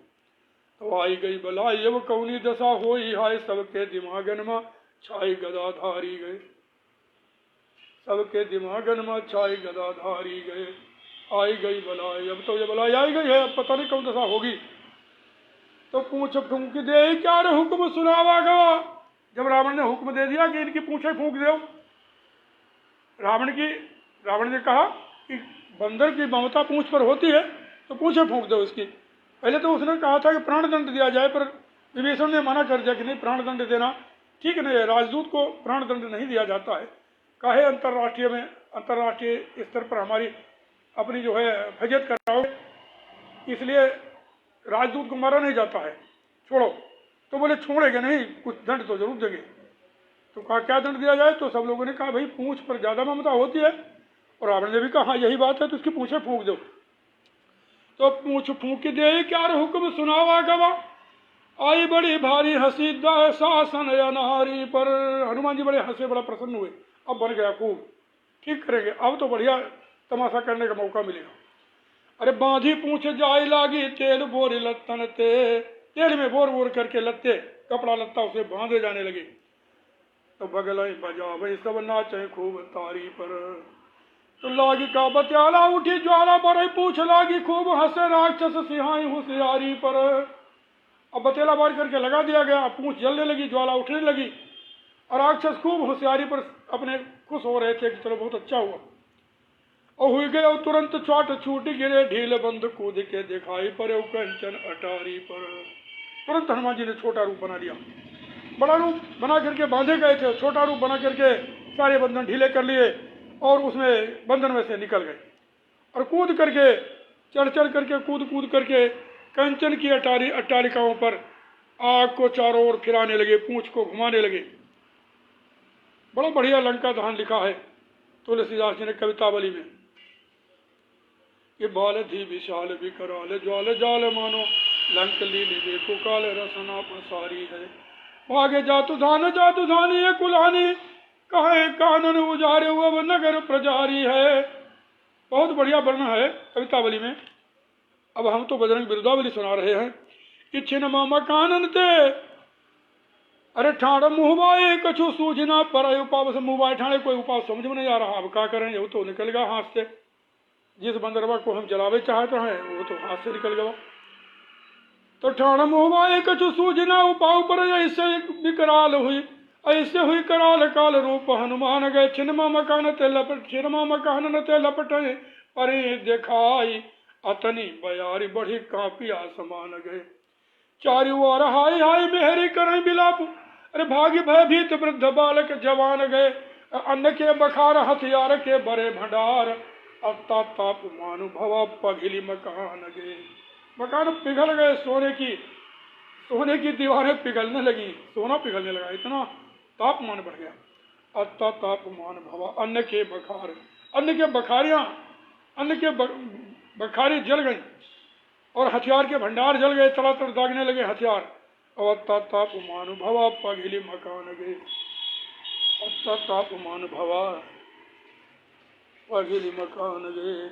तो आई गई बलाई अब कौनी दशा होई, हाय सबके दिमागन में छाई गदाधारी गए, सबके दिमागन में छाई गदाधारी गए। आई गई बलाई, अब तो ये बलाई आई गई है, अब पता नहीं कौन दशा होगी। तो पूछ फूंक दे क्या रे हुक्म सुनावा गवा। जब रावण ने हुक्म दे दिया कि इनकी पूछे फूंक दो, रावण ने कहा कि बंदर की ममता पूंछ पर होती है तो पूछे फूंक दो इसकी। पहले तो उसने कहा था कि प्राण दंड दिया जाए, पर विभीषण ने मना कर दिया कि नहीं, प्राण दंड देना ठीक नहीं है, राजदूत को प्राण दंड नहीं दिया जाता है। काहे अंतर्राष्ट्रीय स्तर पर हमारी अपनी जो है फैजियत कराओगे, इसलिए राजदूत को मारा नहीं जाता है, छोड़ो। तो बोले छोड़ेंगे नहीं, कुछ दंड तो जरूर देंगे। तो कहा क्या दंड दिया जाए। तो सब लोगों ने कहा भाई पूंछ पर ज्यादा ममता होती है, और रावण ने भी कहा हाँ यही बात है, तो उसकी पूंछे फूंक दो। तो पूंछ फूंक दे क्या हुक्म सुनावा गवा, आई बड़ी भारी हंसी शासन अनारी पर। हनुमान जी बड़े हंसे, बड़ा प्रसन्न हुए, अब बन गया खूब, ठीक करेंगे, अब तो बढ़िया तमाशा करने का मौका मिलेगा। अरे बांधी पूंछ जाए लागी तेल बोरी लत्तन ते, तेल में बोर बोर करके लत्ते कपड़ा लत्ता उसे बांधे जाने लगे। तो बगल बजा भाई सब नाचे खूब तारी पर। तो लागी का बत्याला उठी ज्वाला पर, पूछ लागी खूब हंसे राक्षस सिहाई होशियारी पर। अब बतेला बार करके लगा दिया गया, पूंछ जलने लगी, ज्वाला उठने लगी, और राक्षस खूब होशियारी पर अपने खुश हो रहे थे कि चलो बहुत अच्छा हुआ। और हुई गए और तुरंत चोट छूट गिरे, ढील बंद कूद के दिखाई पड़े कंचन अटारी पर। तुरंत हनुमान जी ने छोटा रूप बना लिया, बड़ा रूप बना करके बांधे गए थे, छोटा रूप बना करके सारे बंधन ढीले कर लिए और उसमें बंधन में से निकल गए। और कूद करके चढ़ करके कूद करके कंचन की अट्टालिकाओं पर आग को चारों ओर फिराने लगे, पूंछ को घुमाने लगे। बड़ा बढ़िया लंका दहन लिखा है तुलसीदास जी ने कवितावली में कि बाल धी विशाल विकराल ज्वाल जाल मानो, लंक लीली देखो काल रसना पसारी है। भागे जातु धान ये कुलानी, कहे कानन उजारे अब नगर प्रजारी है। बहुत बढ़िया वर्णन है कवितावली में। अब हम तो बजरंग बिरुदावली सुना रहे हैं कि छिन मामा कानन ते, अरे ठाड़ मुहबाए कछु सूझना पर उपाव से, मुहबाए ठाणे कोई उपाव समझ में नहीं आ रहा, अब क्या करें, वो तो निकल गया हाथ से। जिस बंदरवा को हम जलावे चाहते हैं वो तो हाथ से निकल गया। तो ठाड़ मुहबाए कछु सूझना उपाव पर, ऐसे विकराल हुई, ऐसे हुई कराल काल रूप हनुमान गए। छिनमा मकान ते लपटे परे दिखाई, अतनी बयारी बढ़ी कांपी आसमान गए। चारि ओर हाय हाय मेहरी करें बिलाप, अरे भागी भयभीत वृद्ध बालक जवान गए। अन्न के बखार हथियार के बड़े भंडार, अत्ता ताप मानुभव पघिली मकान गए। मकान पिघल गए, सोने की दीवारें पिघलने लगी, सोना पिघलने लगा, इतना तापमान बढ़ गया। अत्ता तापमान भवा, अन्न के बखार, अन्न के बखारी जल गई और हथियार के भंडार जल गए, तड़ातड़ दागने लगे हथियार। और अत्ता तापमान भवा पघिली मकान गए, अत्ता तापमान भवा पघिली मकान गए।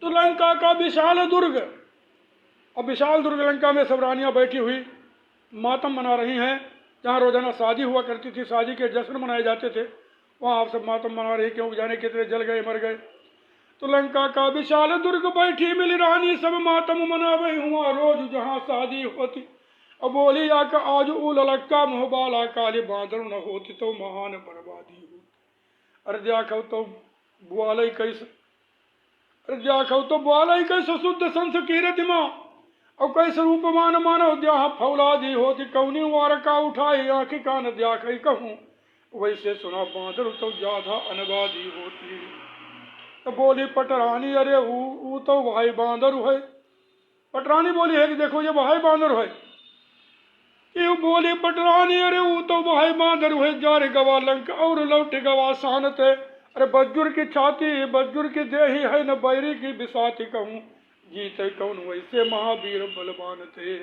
तो लंका का विशाल दुर्ग, अब विशाल दुर्ग लंका में सब रानियां बैठी हुई मातम मना रही हैं। जहाँ रोजाना शादी हुआ करती थी, शादी के जश्न मनाए जाते थे, वहाँ आप सब मातम मना रही, क्योंकि जाने कितने जल गए मर गए। तो लंका का विशाल दुर्ग बैठी मिल रानी, सब मातम मनावे हुआ रोज जहाँ शादी होती। अब बोली आका आज उलक्का मोहबाला, काली बादल न होती तो महान बर्बादी होती। अरे देखो तो बुआलई कैसे, अरे देखो तो बुआलई कैसे शुद्ध संस्कृत माँ, और कैसे रूपमान मानो जहाँ फौलादी होती। कौनी वार का उठाई आँखी कान दिया कही कहूँ, वैसे सुना बादल तो ज्यादा अनबादी होती। तो बोली पटरानी अरे वो तो भाई बांदर है। पटरानी बोली है कि देखो ये भाई बांदर है। ये बोली पटरानी अरे वो तो भाई बांदर है, जार गवा लंक और लौट गवा शानते। अरे बज्जुर की छाती बज्जुर की देही है, न बैरी की बिसाती कहूँ, जीते कौन वैसे महावीर बलवान थे।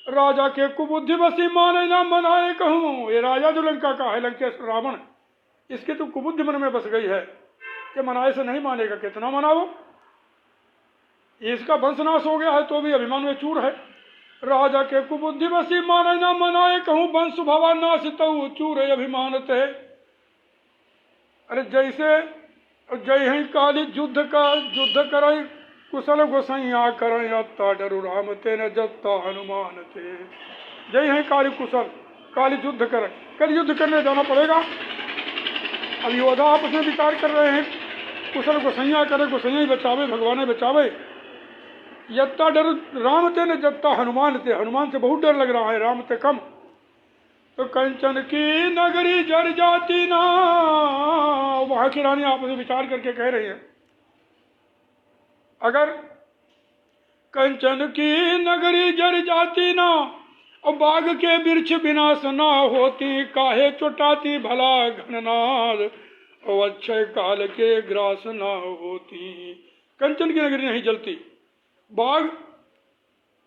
राजा के कुबुद्धि बसी माने ना मनाए कहूँ। ये राजा जो लंका का है लंकेश रावण, इसके तो कुबुद्धि मन में बस गई है कि मनाए से नहीं मानेगा, कितना मनाओ। इसका वंशनाश हो गया है तो भी अभिमान में चूर है। राजा के कुबुद्धि बसी माने ना मनाए कहूँ, वंश भवा नाश तो चूर अभिमान थे। अरे जैसे जय ही काली युद्ध कर कुशल गोसैया करें, अत्ता डरु राम तेन जत्ता हनुमान थे। जय है काली कुशल, काली युद्ध करें, कल युद्ध करने जाना पड़ेगा। अब योद्धा आपस में विचार कर रहे हैं, कुशल गोसैया करे, गोसैया बचावे, भगवान बचावे। यत्ता डर राम थे न जत्ता हनुमान थे, हनुमान से बहुत डर लग रहा है, राम से कम। तो कंचन की नगरी जर जाती ना, वहां की रानी आपस में विचार करके कह रही है, अगर कंचन की नगरी जर जाती ना, और बाग के वृक्ष विनाश ना होती, काहे चुटाती भला घननाद, और अक्षय काल के ग्रास ना होती। कंचन की नगरी नहीं जलती, बाग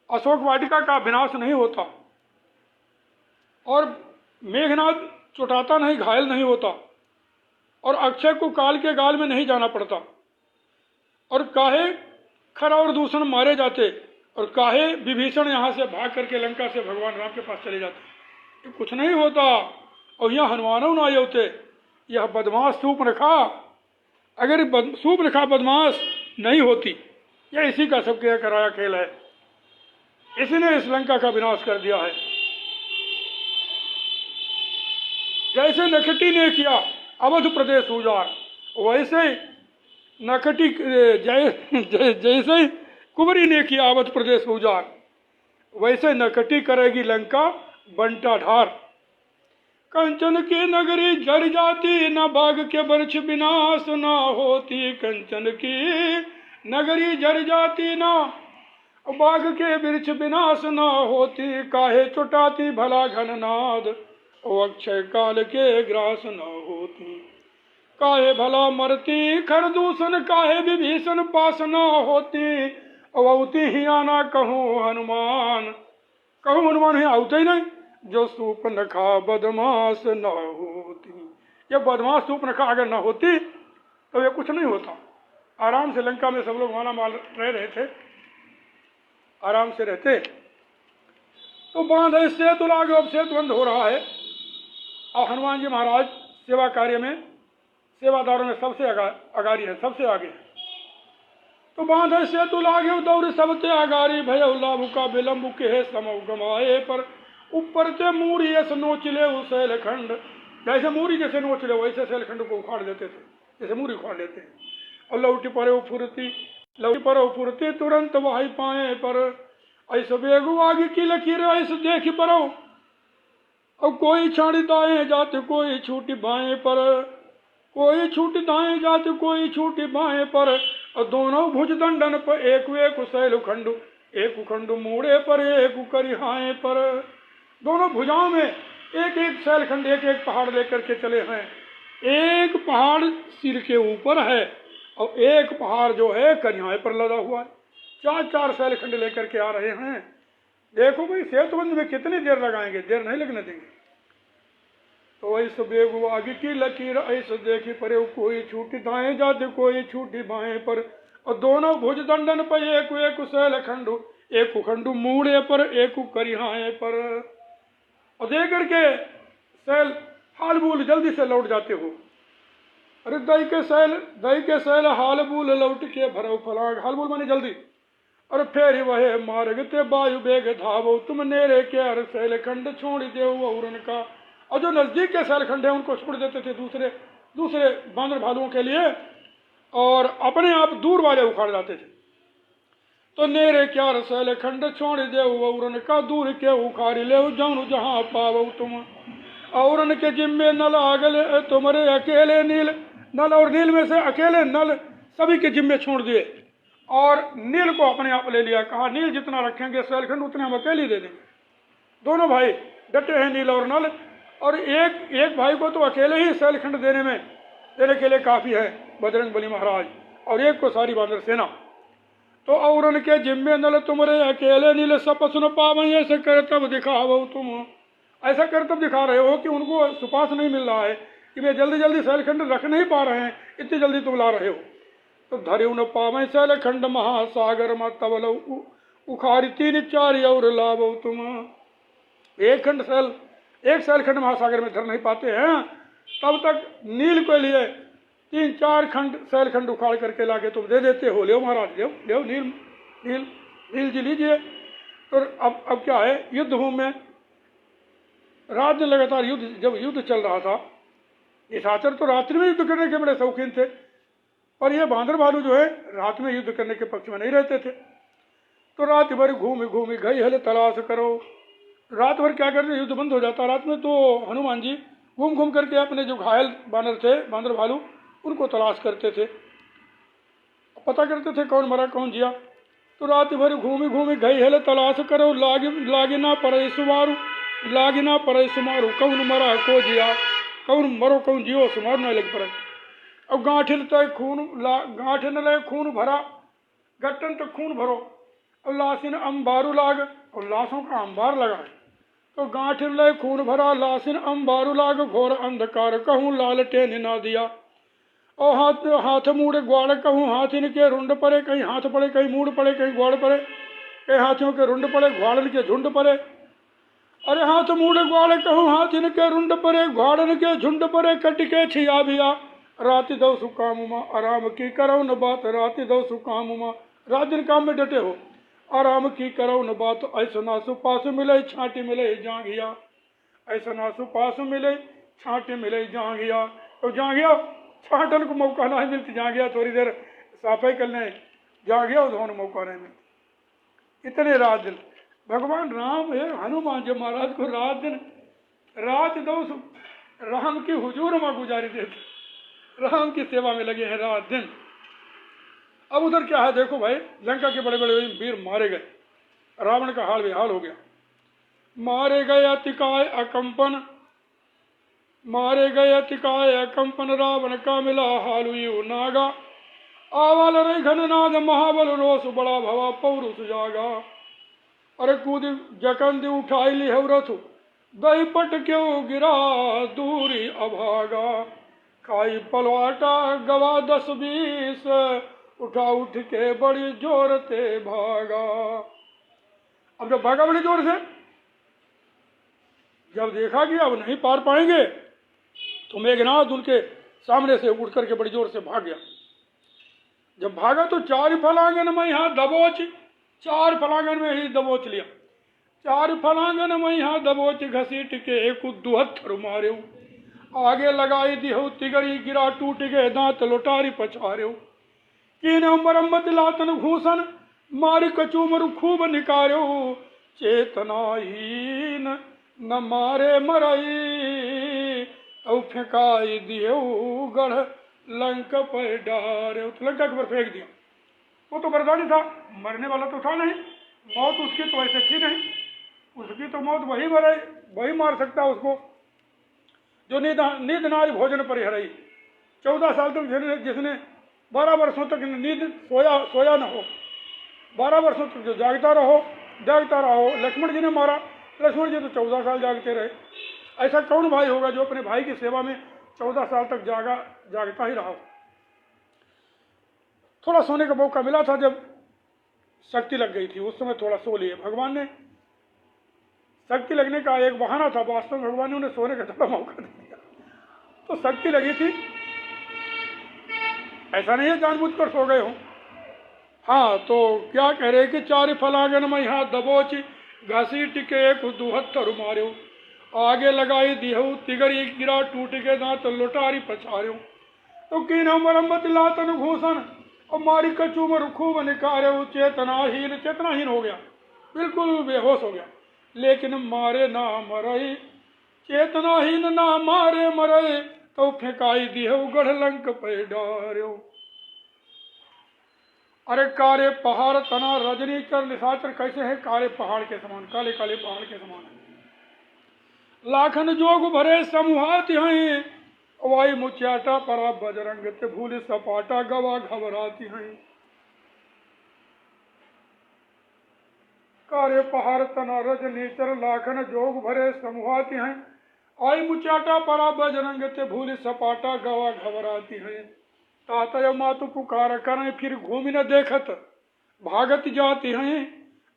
अशोक वाटिका का विनाश नहीं होता, और मेघनाद चुटाता नहीं, घायल नहीं होता, और अक्षय को काल के गाल में नहीं जाना पड़ता, और काहे खरा और दूषण मारे जाते, और काहे विभीषण यहाँ से भाग करके लंका से भगवान राम के पास चले जाते। कुछ नहीं होता। और यहाँ हनुमानों ना होते, यह बदमाश सूर्पनखा, अगर सूर्पनखा बदमाश नहीं होती, यह इसी का सब किया कराया खेल है, इसी ने इस लंका का विनाश कर दिया है। जैसे नखटी ने किया अवध प्रदेश उजाड़, वैसे नखटी जैसे कुबरी ने किया अवध प्रदेश उजाड़, वैसे नखटी करेगी लंका बंटा ढार। कंचन की नगरी जर जाती, न बाग के वृक्ष विनाश न होती। कंचन की नगरी जर जाती ना, बाग के वृक्ष विनाश न होती, काहे चुटाती भला घननाद, अक्षय काल के ग्रास न होती। काहे भला मरती खरदूषण, काहे विभीषण पास न होती, अवती ही आना कहूँ हनुमान, कहूँ हनुमान ही आउते ही नहीं, जो सूर्पनखा बदमाश न होती। ये बदमाश सूर्पनखा अगर न होती तो ये कुछ नहीं होता। आराम से लंका में सब लोग माला माल रह रहे थे, आराम से रहते। तो बांध है सेतु लागे, अब सेतु बंद हो रहा है, और हनुमान जी महाराज सेवा कार्य में, सेवादारों में सबसे अगारी है, सबसे आगे है। तो बांध है सेतु लागे दौड़ सबसे अगारी, भय लाभ का विलम्ब के समव गमाए, पर ऊपर से मूरी ऐसे नोचले शैलखंड, जैसे मूरी जैसे नोचले वैसे शैलखंड को उखाड़ देते थे, जैसे मूरी उखाड़ लेते हैं। और लौटी पर फुरती तुरंत वही पाए, पर ऐसे बेगु आगे की लकीर ऐसे देख परो, और कोई छाड़ी दाएं जाते कोई छूटी बाएं पर, कोई छूटी दाएं जाते कोई छूटी बाएं पर, और दोनों भुज दंडन पर एक शैलखंड, एक खंड मूड़े पर एक करिहाए पर। दोनों भुजाओं में एक एक शैलखंड, एक एक पहाड़ लेकर के चले हैं। एक पहाड़ सिर के ऊपर है और एक पहाड़ जो है करिहाए पर लदा हुआ है। चार चार शैलखंड लेकर के आ रहे हैं। देखो भाई सेतुबंद में कितनी देर लगाएंगे, देर नहीं लगने देंगे। तो ऐसे बेगु आगे की लकीर ऐसे देखी परे, कोई छूटी दाएं जाते कोई छूटी बाएं पर, और दोनों भुज दंडन पर एक शैलखंड, एक खंड मूड़े पर एक करिहाए पर। और देख करके शैल हाल बूल जल्दी से लौट जाते हो। अरे दही के सैल हाल बूल लौट के भरो फलांग, हाल बूल माने जल्दी। और फिर वह मार्ग ते वायु बेग धावो, तुम नेरे के हर सैल खंड छोड़ दे और उनका। और जो नजदीक के सैल खंड है उनको छोड़ देते थे दूसरे दूसरे बांदर भालुओं के लिए, और अपने आप दूर वाले उखाड़ जाते थे। तो नेरे क्या रसैल खंड छोड़ दे और उनका, दूर के उखाड़ ले जाऊं जहां पावो तुम। और उनके जिम्मे नल आगले तुम्हारे अकेले नील, नल और नील में से अकेले नल सभी के जिम्मे छोड़ दिए और नील को अपने आप ले लिया। कहा नील जितना रखेंगे सैलखंड उतने हम अकेले दे देंगे। दोनों भाई डटे हैं नील और नल, और एक भाई को तो अकेले ही सैलखंड देने के लिए काफी है बजरंग बली महाराज, और एक को सारी बानर सेना। तो और उनके जिम्मे नल तुम्हारे अकेले नील सप सुन पावे, ऐसे करतब दिखाओ तुम। ऐसा करतब दिखा रहे हो कि उनको सुपास नहीं मिल रहा है कि वे जल्दी जल्दी सैलखंड रख नहीं पा रहे हैं, इतनी जल्दी तुम ला रहे हो। तो धर्यु न पावे सैलखंड महासागर में तबल उखारी तीन चार और लाभो तुम। एक सैलखंड महासागर में धर नहीं पाते हैं, तब तक नील के लिए 3-4 खंड सैलखंड उखाड़ करके लाके तुम दे देते हो। ले महाराज, ले नील नील नील जी लीजिए। तो अब क्या है, युद्ध भूमि में रात दिन लगातार जब युद्ध चल रहा था, निशाचर तो रात्रि में युद्ध करने के बड़े शौकीन थे, पर ये बांदर भालू जो है रात में युद्ध करने के पक्ष में नहीं रहते थे। तो रात भर घूमी गई हले तलाश करो। रात भर क्या करते, युद्ध बंद हो जाता रात में, तो हनुमान जी घूम करके अपने जो घायल बानर थे, बांदर भालू, उनको तलाश करते थे, पता करते थे कौन मरा कौन जिया। तो रात भर घूमी गई हले तलाश करो, लागे ना पड़े सुमारू, लागे ना पड़े सुमारू, कौन मरा को जिया, कौन मरो कौन जियो, सुमारू ना लग पड़े। अब गांठिन लय खून भरा, गट्टन तक खून भरो, और लाशिन अंबारू लाग, और लाशों का अंबार लगा है। तो गांठिन लय खून भरा, लाशिन अंबारू लाग, घोर अंधकार कहूँ लालटेन ना दिया। और हाथ मूड़ ग्वाड़ कहूँ हाथिन के रुंड पड़े, कहीं हाथ पड़े कहीं मूड़ पड़े कहीं ग्वाड़ पड़े, कहीं हाथियों के रुंड पड़े ग्वाड़न के झुंड पड़े। अरे हाथ मूड़ ग्वाड़ कहूँ हाथिन के रुंड पड़े, ग्वाड़न के झुंड पड़े, कट के छिया बिया। राति दो सुकामुमा आराम की करो न बात, राति दो सुकामुमा, रात दिन काम में डटे हो, आराम की करो न बात। ऐसा ना सुपास मिले छाटी मिले जांगिया, ऐसा ना सुपास मिले छाटी मिले जांगिया। तो जांगिया छाटन को मौका नहीं मिलती, जांगिया थोड़ी देर साफाई करने जांगिया उन्होंने मौका नहीं मिलती। इतने रात दिन भगवान राम है, हनुमान जी महाराज को रात दो राम की हुजूर में गुजारी देते, राम की सेवा में लगे हैं रात दिन। अब उधर क्या है देखो भाई, लंका के बड़े बड़े वीर मारे गए, रावण का हाल बेहाल हो गया। मारे गए अतिकाय अकंपन, मारे गए अतिकाय अकंपन, रावण का मिला हालु यू नागा। आवाल रे घननाद महाबल रोष, बड़ा भवा पौरुष जागा। अरे कूद जकंद उठाई ली रथु, दही पट क्यों गिरा दूरी अभागा। खाई पलवाटा गवा 10-20, उठ के बड़ी जोर से भागा। अब जब भागा बड़ी जोर से, जब देखा कि अब नहीं पार पाएंगे, तो मेघनाद उनके सामने से उठ करके बड़ी जोर से भाग गया। जब भागा तो 4 फलांगन में यहाँ दबोच, 4 फलांगन में ही दबोच लिया। 4 फलांगन में यहाँ दबोच घसीट के एक दुहत्थर मारे। आगे लगाई दिहो तिगरी, गिरा टूट गए दांत लोटारी पछारे। कीन मरम्मत लातन घूसन, मारी कचूमर खूब निकारो। चेतनाहीन न मारे मरई, औ फेंकाई दियो गढ़ लंक पर डारे। लंका के ऊपर फेंक दिया। वो तो बरदानी था, मरने वाला तो था नहीं, मौत उसकी तो ऐसे थी नहीं, उसकी तो मौत वही मार सकता है उसको जो नींद नारी भोजन पर हरई। 14 साल तक जिसने 12 वर्षों तक नींद सोया न हो, 12 वर्षों तक जो जागता रहो। लक्ष्मण जी ने मारा, लक्ष्मण जी तो 14 साल जागते रहे। ऐसा कौन भाई होगा जो अपने भाई की सेवा में 14 साल तक जागता ही रहा। थोड़ा सोने का मौका मिला था जब शक्ति लग गई थी, उस समय थोड़ा सो लिए। भगवान ने शक्ति लगने का एक बहाना था, वास्तव में भगवान ने उन्हें सोने का थोड़ा मौका दे दिया। तो शक्ति लगी थी, ऐसा नहीं है जानबूझकर सो गए हो। हाँ, तो क्या कह रहे कि चार फलागन में यहाँ दबोची घसी टिके दुहत्तर मार्यो, आगे लगाई दिहु तिगरी गिरा टूट के दांत लुटारी पछार्यो, तो कीन मरम्मत लातन घूसन और मारी कचूमर खूब निकारे, चेतनाहीन हो गया, बिल्कुल बेहोश हो गया, लेकिन मारे ना मरई, चेतनाहीन ना मारे मरई, तो फेंकाई दिहु गढ़ लंक पे डार्यो। अरे कारे पहाड़ तना रजनीचर निशाचर कैसे है, काले पहाड़ के समान, काले काले पहाड़ के समान है। लाखन जोग भरे समूहात हैं, वाई मुचाटा परा बजरंग ते भूल सपाटा गवा घबराती हैं। कारे पहाड़ तना रजनीचर लाखन जोग भरे समूहात हैं, आई मुचाटा परा बजरंग ते भूल सपाटा गवा घबराती हैं। तातय मातु पुकार करें फिर घूम न देखत, भागत जाती हैं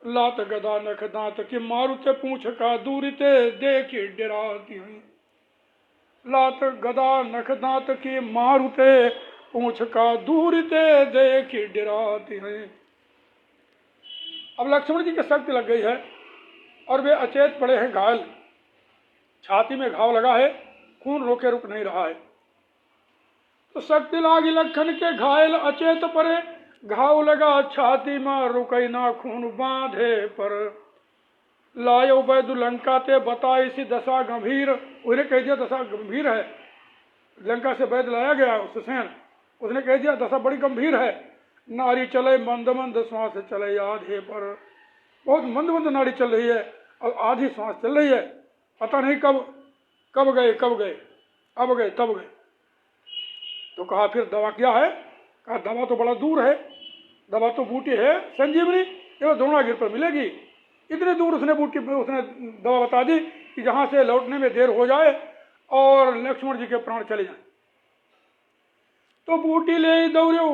लात गदा नख दांत के मारुते पूछ का दूरते देखी डराती हैं। लात गदा नख दांत की मारुते पूछ का दूरते देखी डराती हैं। अब लक्ष्मण जी की शक्ति लग गई है और वे अचेत पड़े हैं, घायल, छाती में घाव लगा है, खून रोके रुक नहीं रहा है। तो शक्ति लागी लखन के घायल अचेत परे, घाव लगा छाती में रुकई ना खून बांधे पर। लायो वैद लंका ते बताई सी दशा गंभीर, उन्हें कह दिया दशा गंभीर है। लंका से वैद लाया गया सुसैन, उसने कह दिया दशा बड़ी गंभीर है। नारी चले मंद मंद श्वास चले आधे पर, बहुत मंद मंद नाड़ी चल रही है और आधी श्वास चल रही है, पता नहीं कब गए अब गए तब गए। तो कहा फिर दवा क्या है, कहा दवा तो बड़ा दूर है, दवा तो बूटी है संजीवनी, ये द्रोणागिरी पर मिलेगी। इतने दूर उसने दवा बता दी कि जहां से लौटने में देर हो जाए और लक्ष्मण जी के प्राण चले जाएं। तो बूटी ले दौड़ो,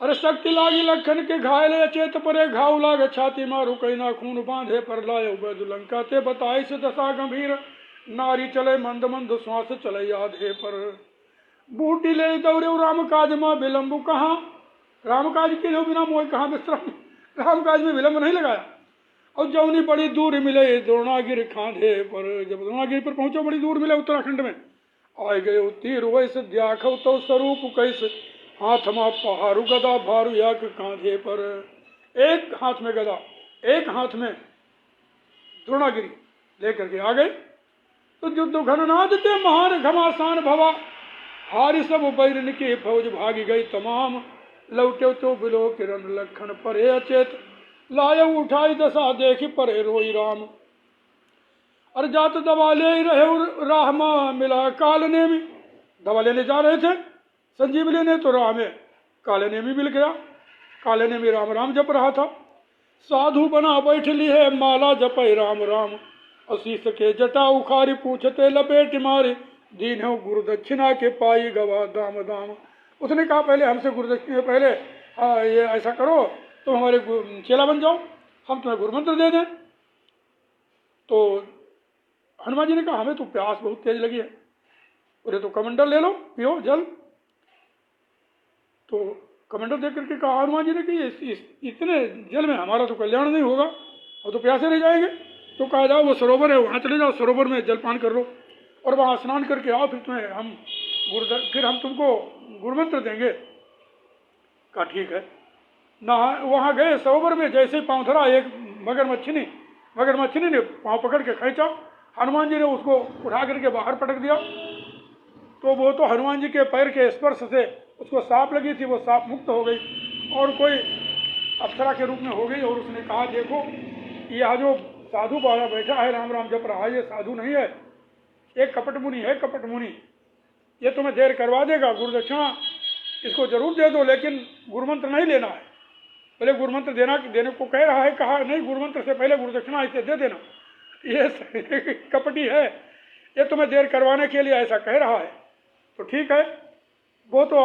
अरे शक्ति लागी लखन के घायल चेत परे, घाव लागे छाती मारू कई ना खून बांधे पर। लायो वैद लंका ते बताई से दशा गंभीर, नारी चले मंद मंद श्वास चले आधे पर। बूटी ले दौड़े राम काज में विलम्ब कहाँ, राम काज के बिना मोह कहाँ विश्राम, राम काज में विलम्ब नहीं लगाया। और जौनी बड़ी दूर मिले द्रोणागिरी खांधे पर, जब द्रोणागिरी पर पहुंचो बड़ी दूर मिले उत्तराखंड में, आए गए तीर वैसे द्याखव तो स्वरूप कैसे, हाथ में पहाड़ू गदा भारू या कांधे पर। एक हाथ में गदा, एक हाथ में द्रोणागिरी लेकर के आ गए। तो युद्ध घननाद ते महान घमासान भवा, हारी सब बैरन के फौज भागी गई तमाम। लौटे तो बिलो किरण लखन परे अचेत, लायो उठाई दशा देखी परे रोई राम। और जात दवा ले रहे राह में मिला काल नेमी, दवा लेने जा रहे थे संजीव लेने, तो राह में काले नेमी मिल गया। काले नेमी राम राम जप रहा था। साधु बना बैठ ली है माला जपे राम राम, अशीष के जटा उखारी पूछते लपेट मारे, दीन हो गुरु दक्षिणा के पाई गवा दाम दाम। उसने कहा पहले हमसे गुरु दक्षिणा, पहले ये ऐसा करो तो हमारे चेला बन जाओ, हम तुम्हें गुरु मंत्र दे दें। तो हनुमान जी ने कहा हमें तो प्यास बहुत तेज लगी है, बोले तो कमंडल ले लो पियो जल। तो कमंडल देख करके कहा हनुमान जी ने कि इतने जल में हमारा तो कल्याण नहीं होगा, और तो प्यासे रह जाएंगे। तो कहा जाओ वो सरोवर है वहाँ चले जाओ, सरोवर में जलपान कर लो और वहाँ स्नान करके आओ, फिर हम तुमको गुरुमंत्र देंगे। कहा ठीक है। नहा वहाँ गए सरोवर में, जैसे ही पाँव धरा एक मगरमच्छनी ने पाँव पकड़ के खींचा, हनुमान जी ने उसको उठा करके बाहर पटक दिया। तो वो तो हनुमान जी के पैर के स्पर्श से उसको सांप लगी थी, वो सांप मुक्त हो गई और कोई अप्सरा के रूप में हो गई। और उसने कहा देखो यह जो साधु बाबा बैठा है राम राम जप रहा है, ये साधु नहीं है, एक कपट मुनि है, कपट मुनि। ये तुम्हें देर करवा देगा, गुरु दक्षिणा इसको जरूर दे दो, लेकिन गुरुमंत्र नहीं लेना है। पहले गुरुमंत्र देने को कह रहा है, कहा नहीं गुरुमंत्र से पहले गुरु दक्षिणा इसे दे देना, ये कपटी है, ये तुम्हें देर करवाने के लिए ऐसा कह रहा है। तो ठीक है, वो तो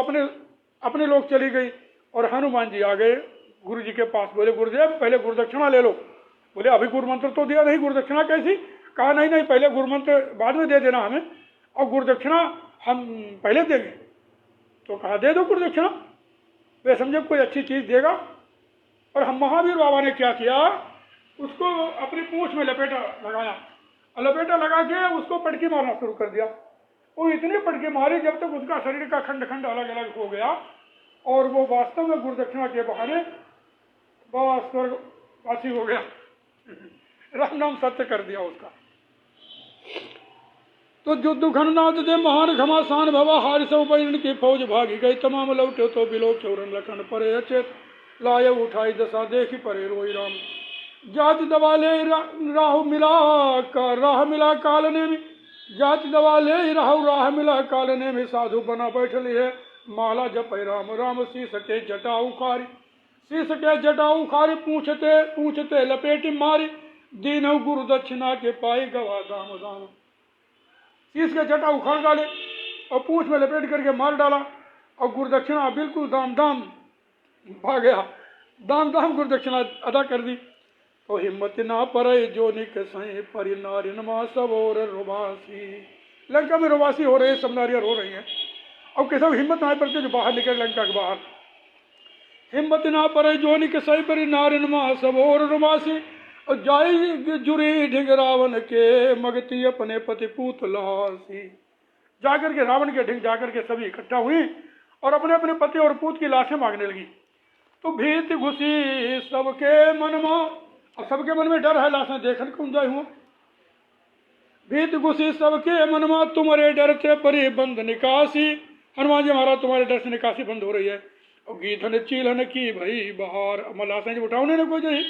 अपने लोग चली गई और हनुमान जी आ गए गुरु जी के पास। बोले गुरुदेव पहले गुरु दक्षिणा ले लो। बोले अभी गुरु मंत्र तो दिया नहीं, गुरु दक्षिणा कैसी? कहा नहीं पहले गुरु मंत्र बाद में दे देना हमें, और गुरु दक्षिणा हम पहले देंगे। तो कहा दे दो गुरुदक्षिणा, वे समझे कोई अच्छी चीज़ देगा। और हम महावीर बाबा ने क्या किया, उसको अपनी पूंछ में लपेटा लगाया, लपेटा लगा के उसको पटकी मारना शुरू कर दिया। वो इतनी पटकी मारी जब तक उसका शरीर का खंड खंड अलग अलग हो गया, और वो वास्तव में गुरुदक्षिणा के बहाने स्वर्गवासी हो गया। राम नाम सत्य कर दिया उसका। तो जो दुखनाथ दे महान घमासान भवा, हार सब बैन की फौज भागी गई, तमाम लौटे तो बिलो चौरन लखन परे, अचेत लाय उठाई दशा देखी परे रोई राम। जात दवाले राहु मिला कालने में, जात दवाले राह मिला कालने में, साधु बना बैठली है माला जपै राम राम। शीस के जटा उखारी, शीस के जटा उखारी, पूछते लपेटी मारी, दीनऊ गुरु दक्षिणा के पाई गवा दाम दाम। शीस के जटा उखाड़ डाले और पूंछ में लपेट करके मार डाला, और गुरुदक्षिणा बिल्कुल दाम दाम भाग गया, दाम दाम गुरुदक्षिणा अदा कर दी। तो हिम्मत ना परे जो निक सही परि नारिन मा सबोर रुबासी। लंका में रुबासी हो रहे हैं, सब नारियां रो रही हैं। अब कैसा हिम्मत ना पड़ते जो बाहर निकले लंका के बाहर। हिम्मत ना परे जो निक सही परि नारिन मा सबोर रुबासी, और जाई जुरी ढिग रावण के, मगती अपने पति पूत लासी। जाकर के रावण के ढिग जाकर के सभी इकट्ठा हुई और अपने अपने पति और पूत की लाशें मांगने लगी। तो भीत घुसी सबके मन में, और सबके मन में डर है, लाशें देखने को जाए हुआ। भीत घुसी सबके मन में, तुम्हारे डर से परी बंद निकासी। हनुमान जी महाराज तुम्हारे डर से निकासी बंद हो रही है। और गीधन चीलन की भई बहार, लाशें जब उठाने ने कोई जाए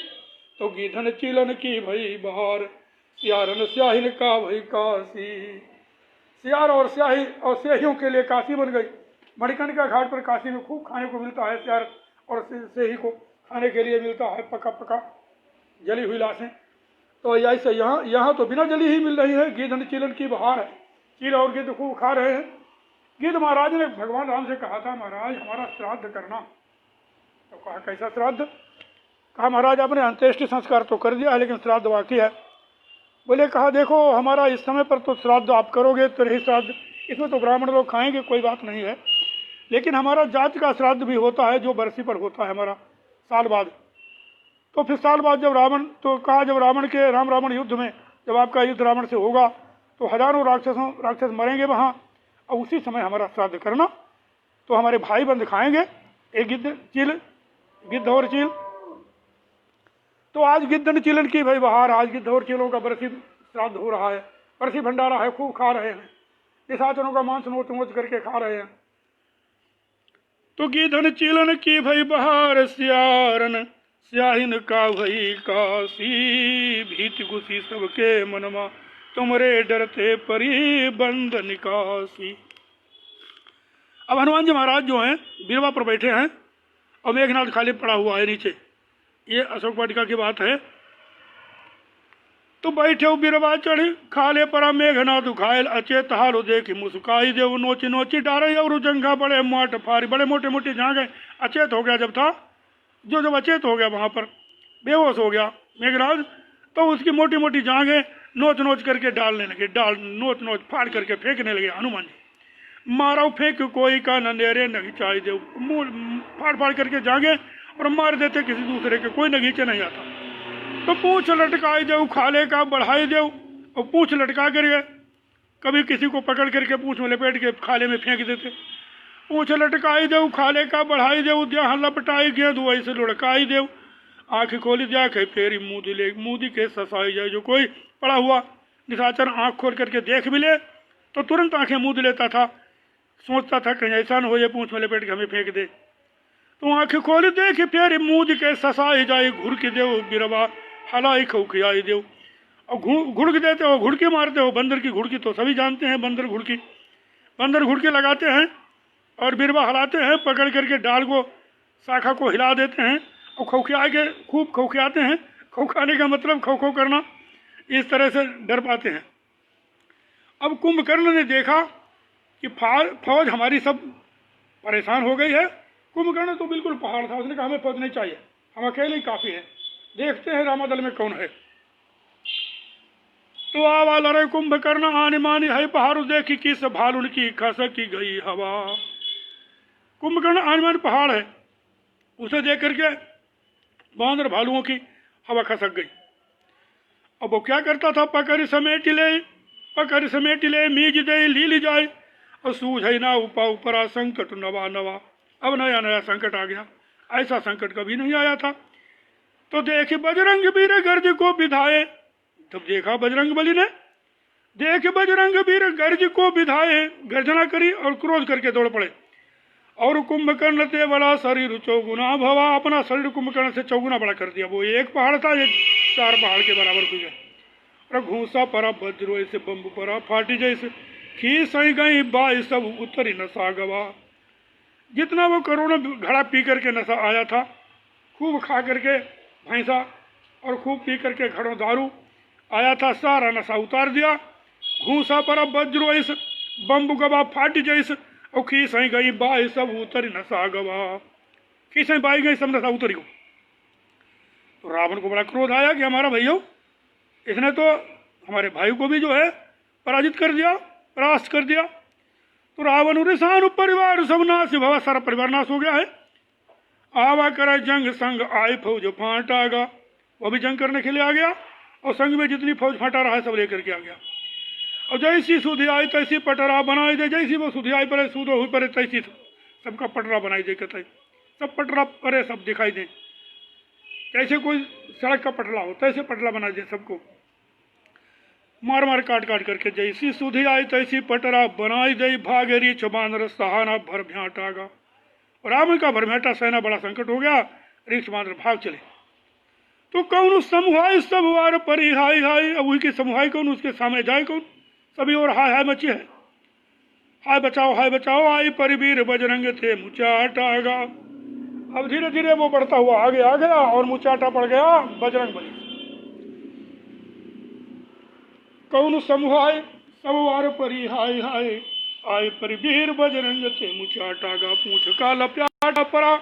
तो गीधन चीलन की भई बहार, सियारन स्याहिन का भई काशी। सियार और स्याही और स्याहियों के लिए काशी बन गई। मणिकर्णिका घाट पर काशी में खूब खाने को मिलता है, सियार और स्याही को खाने के लिए मिलता है पका पका जली हुई लाशें। तो ऐसे यहाँ तो बिना जली ही मिल रही है। गीधन चीलन की बहार है, चील और गिद्ध खूब खा रहे हैं। गिद्ध महाराज ने भगवान राम से कहा था, महाराज हमारा श्राद्ध करना। तो कहा कैसा श्राद्ध? कहा महाराज आपने अंत्येष्टि संस्कार तो कर दिया है, लेकिन श्राद्ध बाकी है। बोले कहा देखो हमारा इस समय पर तो श्राद्ध आप करोगे तो रही श्राद्ध, इसमें तो ब्राह्मण लोग खाएंगे, कोई बात नहीं है, लेकिन हमारा जाति का श्राद्ध भी होता है जो बरसी पर होता है हमारा साल बाद। तो फिर साल बाद जब जब राम रावण युद्ध में जब आपका युद्ध रावण से होगा तो हजारों राक्षस मरेंगे वहाँ, और उसी समय हमारा श्राद्ध करना। तो हमारे भाई बंद खाएंगे, एक गिद्ध और चील। तो आज गिद्धन चीलन की भाई बहार, आज गिद्ध और चीलों का बरसी श्राद्ध हो रहा है, बरसी भंडारा है, खूब खा रहे हैं, निशाचरों का मांस नोच करके खा रहे हैं। तो गिद्धन चीलन की भाई बहार, सियारन स्याहिन का भई काशी। भीत घुसी सबके मनमा, तुमरे डरते परी बंद निकासी। अब हनुमान जी महाराज जो हैं बिरवा पर बैठे हैं और मेघनाथ खाली पड़ा हुआ है नीचे, ये अशोक वाटिका की बात है। तो बैठे बिरवा चढ़ी खाले परा मेघनाथ घायल, अचेत हालो देखी मुस्काई देव, नोची नोची डारे और जंघा बड़े माट फारी। बड़े मोटे मोटे जांघे, अचेत हो गया जब था, जब अचेत हो गया वहां पर बेहोश हो गया मेघनाथ, तो उसकी मोटी मोटी जांघें नोच नोच करके डालने लगे, नोच नोच फाड़ करके फेंकने लगे हनुमान जी। मारो फेंक कोई का नंदेरे नगीचाई देव, फाड़ फाड़ करके जांघें और मार देते किसी दूसरे के, कोई नगीचे नहीं आता। तो पूंछ लटकाई देव, खाले का बढ़ाई देव, और पूंछ लटका करके कभी किसी को पकड़ करके पूंछ में लपेट के खाले में फेंक देते। पूंछ लटकाई देव, खाले का बढ़ाई देव, जहाँ लपटाई गेंद वैसे लुढ़काई देव। आँख खोली जाके फेरी मूदी के ससाई जाए। जो कोई पड़ा हुआ निशाचर आँख खोल करके देख मिले तो तुरंत आंखें मूद लेता था, सोचता था कहीं ऐसा न हो ये पूंछ में लपेट के हमें फेंक दे। तो आँख खोली देख फेरी मूद के ससाई जाए, घुड़की देव बिरवा हलाई खौखियाई देव। और घुड़क देते हो, घुड़की मारते हो। बंदर की घुड़की तो सभी जानते हैं, बंदर घुड़की लगाते हैं और बिरवा हलाते हैं, पकड़ करके डाल को शाखा को हिला देते हैं और खौखिया के खूब खौखियाते हैं। खौखाने का मतलब खो खो करना, इस तरह से डर पाते हैं। अब कुंभकर्ण ने देखा कि फौज हमारी सब परेशान हो गई है। कुंभकर्ण तो बिल्कुल पहाड़ था, उसने कहा हमें फौज नहीं चाहिए, हम अकेले ही काफ़ी हैं, देखते हैं रामादल में कौन है। तो आवा लड़े कुंभकर्ण आने मानी है पहाड़ देखी, किस भालुन की खस की गई हवा। कुंभकर्ण आसमान पहाड़ है, उसे देख करके बांदर भालुओं की हवा खसक गई। अब वो क्या करता था, पकड़ समेट ले मीज दे लीली जाए और सूझ है ना उपा उपरा संकट नवा नवा। अब नया नया संकट आ गया, ऐसा संकट कभी नहीं आया था। तो देखे बजरंग वीर गर्ज को विधाए, जब देखा बजरंग बली ने, देख बजरंग वीर गर्ज को विधाए, गर्जना करी और क्रोध करके दौड़ पड़े। और कुंभकर्ण ते बड़ा शरीर चौगुना भवा, अपना शरीर कुंभकर्ण से चौगुना बड़ा कर दिया। वो एक पहाड़ था, एक 4 पहाड़ के बराबर हो गया। और घूसा परा वज्रो ऐसे बम्बू परा फाटी जैसे, खीस सही गई बाई सब उतरी नशा गवा। जितना वो करोड़ों घड़ा पी करके नशा आया था, खूब खा करके भैंसा और खूब पी करके घड़ों दारू आया था, सारा नशा उतार दिया। घूसा परा वज्रो ऐसे बम्बू गवा फाटी जैसे, और खीस सही गई बाई सब उतरी नशा गवा। खीस बाई गई सब नशा उतरी हो। तो रावण को बड़ा क्रोध आया कि हमारा भैया, इसने तो हमारे भाई को भी जो है पराजित कर दिया, परास्त कर दिया। तो रावण रिसान परिवार सब नाश भवा, सारा परिवार नाश हो गया है। आवा कर जंग संग आय फौज फांटागा, वो भी जंग करने के लिए आ गया और संग में जितनी फौज फांटा रहा है सब लेकर के आ गया। और जैसी सुधी आई तैसी पटरा बनाई दे, जैसी वो सुधी आई परे सूदो हुई परे तैसी सबका पटरा बनाई दे, कहते सब पटरा परे सब दिखाई दे, कैसे कोई सड़क का पटरा हो तैसे पटरा बना दे सबको, मार मार काट काट करके। जैसी सुधी आई तैसी पटरा बनाई दे, भागेरी चबानर सहाना भर भ्याटागा। और रावण का भरभ्याटा सेना बड़ा संकट हो गया, रीछ बांदर भाग चले। तो कौन समूहाय सब वार परी हाय हाय, अब वही के समूहाय कौन, उसके सामने जाए कौन, सभी और हाय हाय मची है, हाय बचाओ आई परिवीर बजरंग थे मुचाटागा। अब धीरे धीरे वो बढ़ता हुआ आगे आ गया और मुचाटा पड़ गया बजरंग बली। कौन समूहाय सब वार परी हाय हाय, आय परिवीर बजरंग थे मुचाटागा। पूछ का लप्याटा परा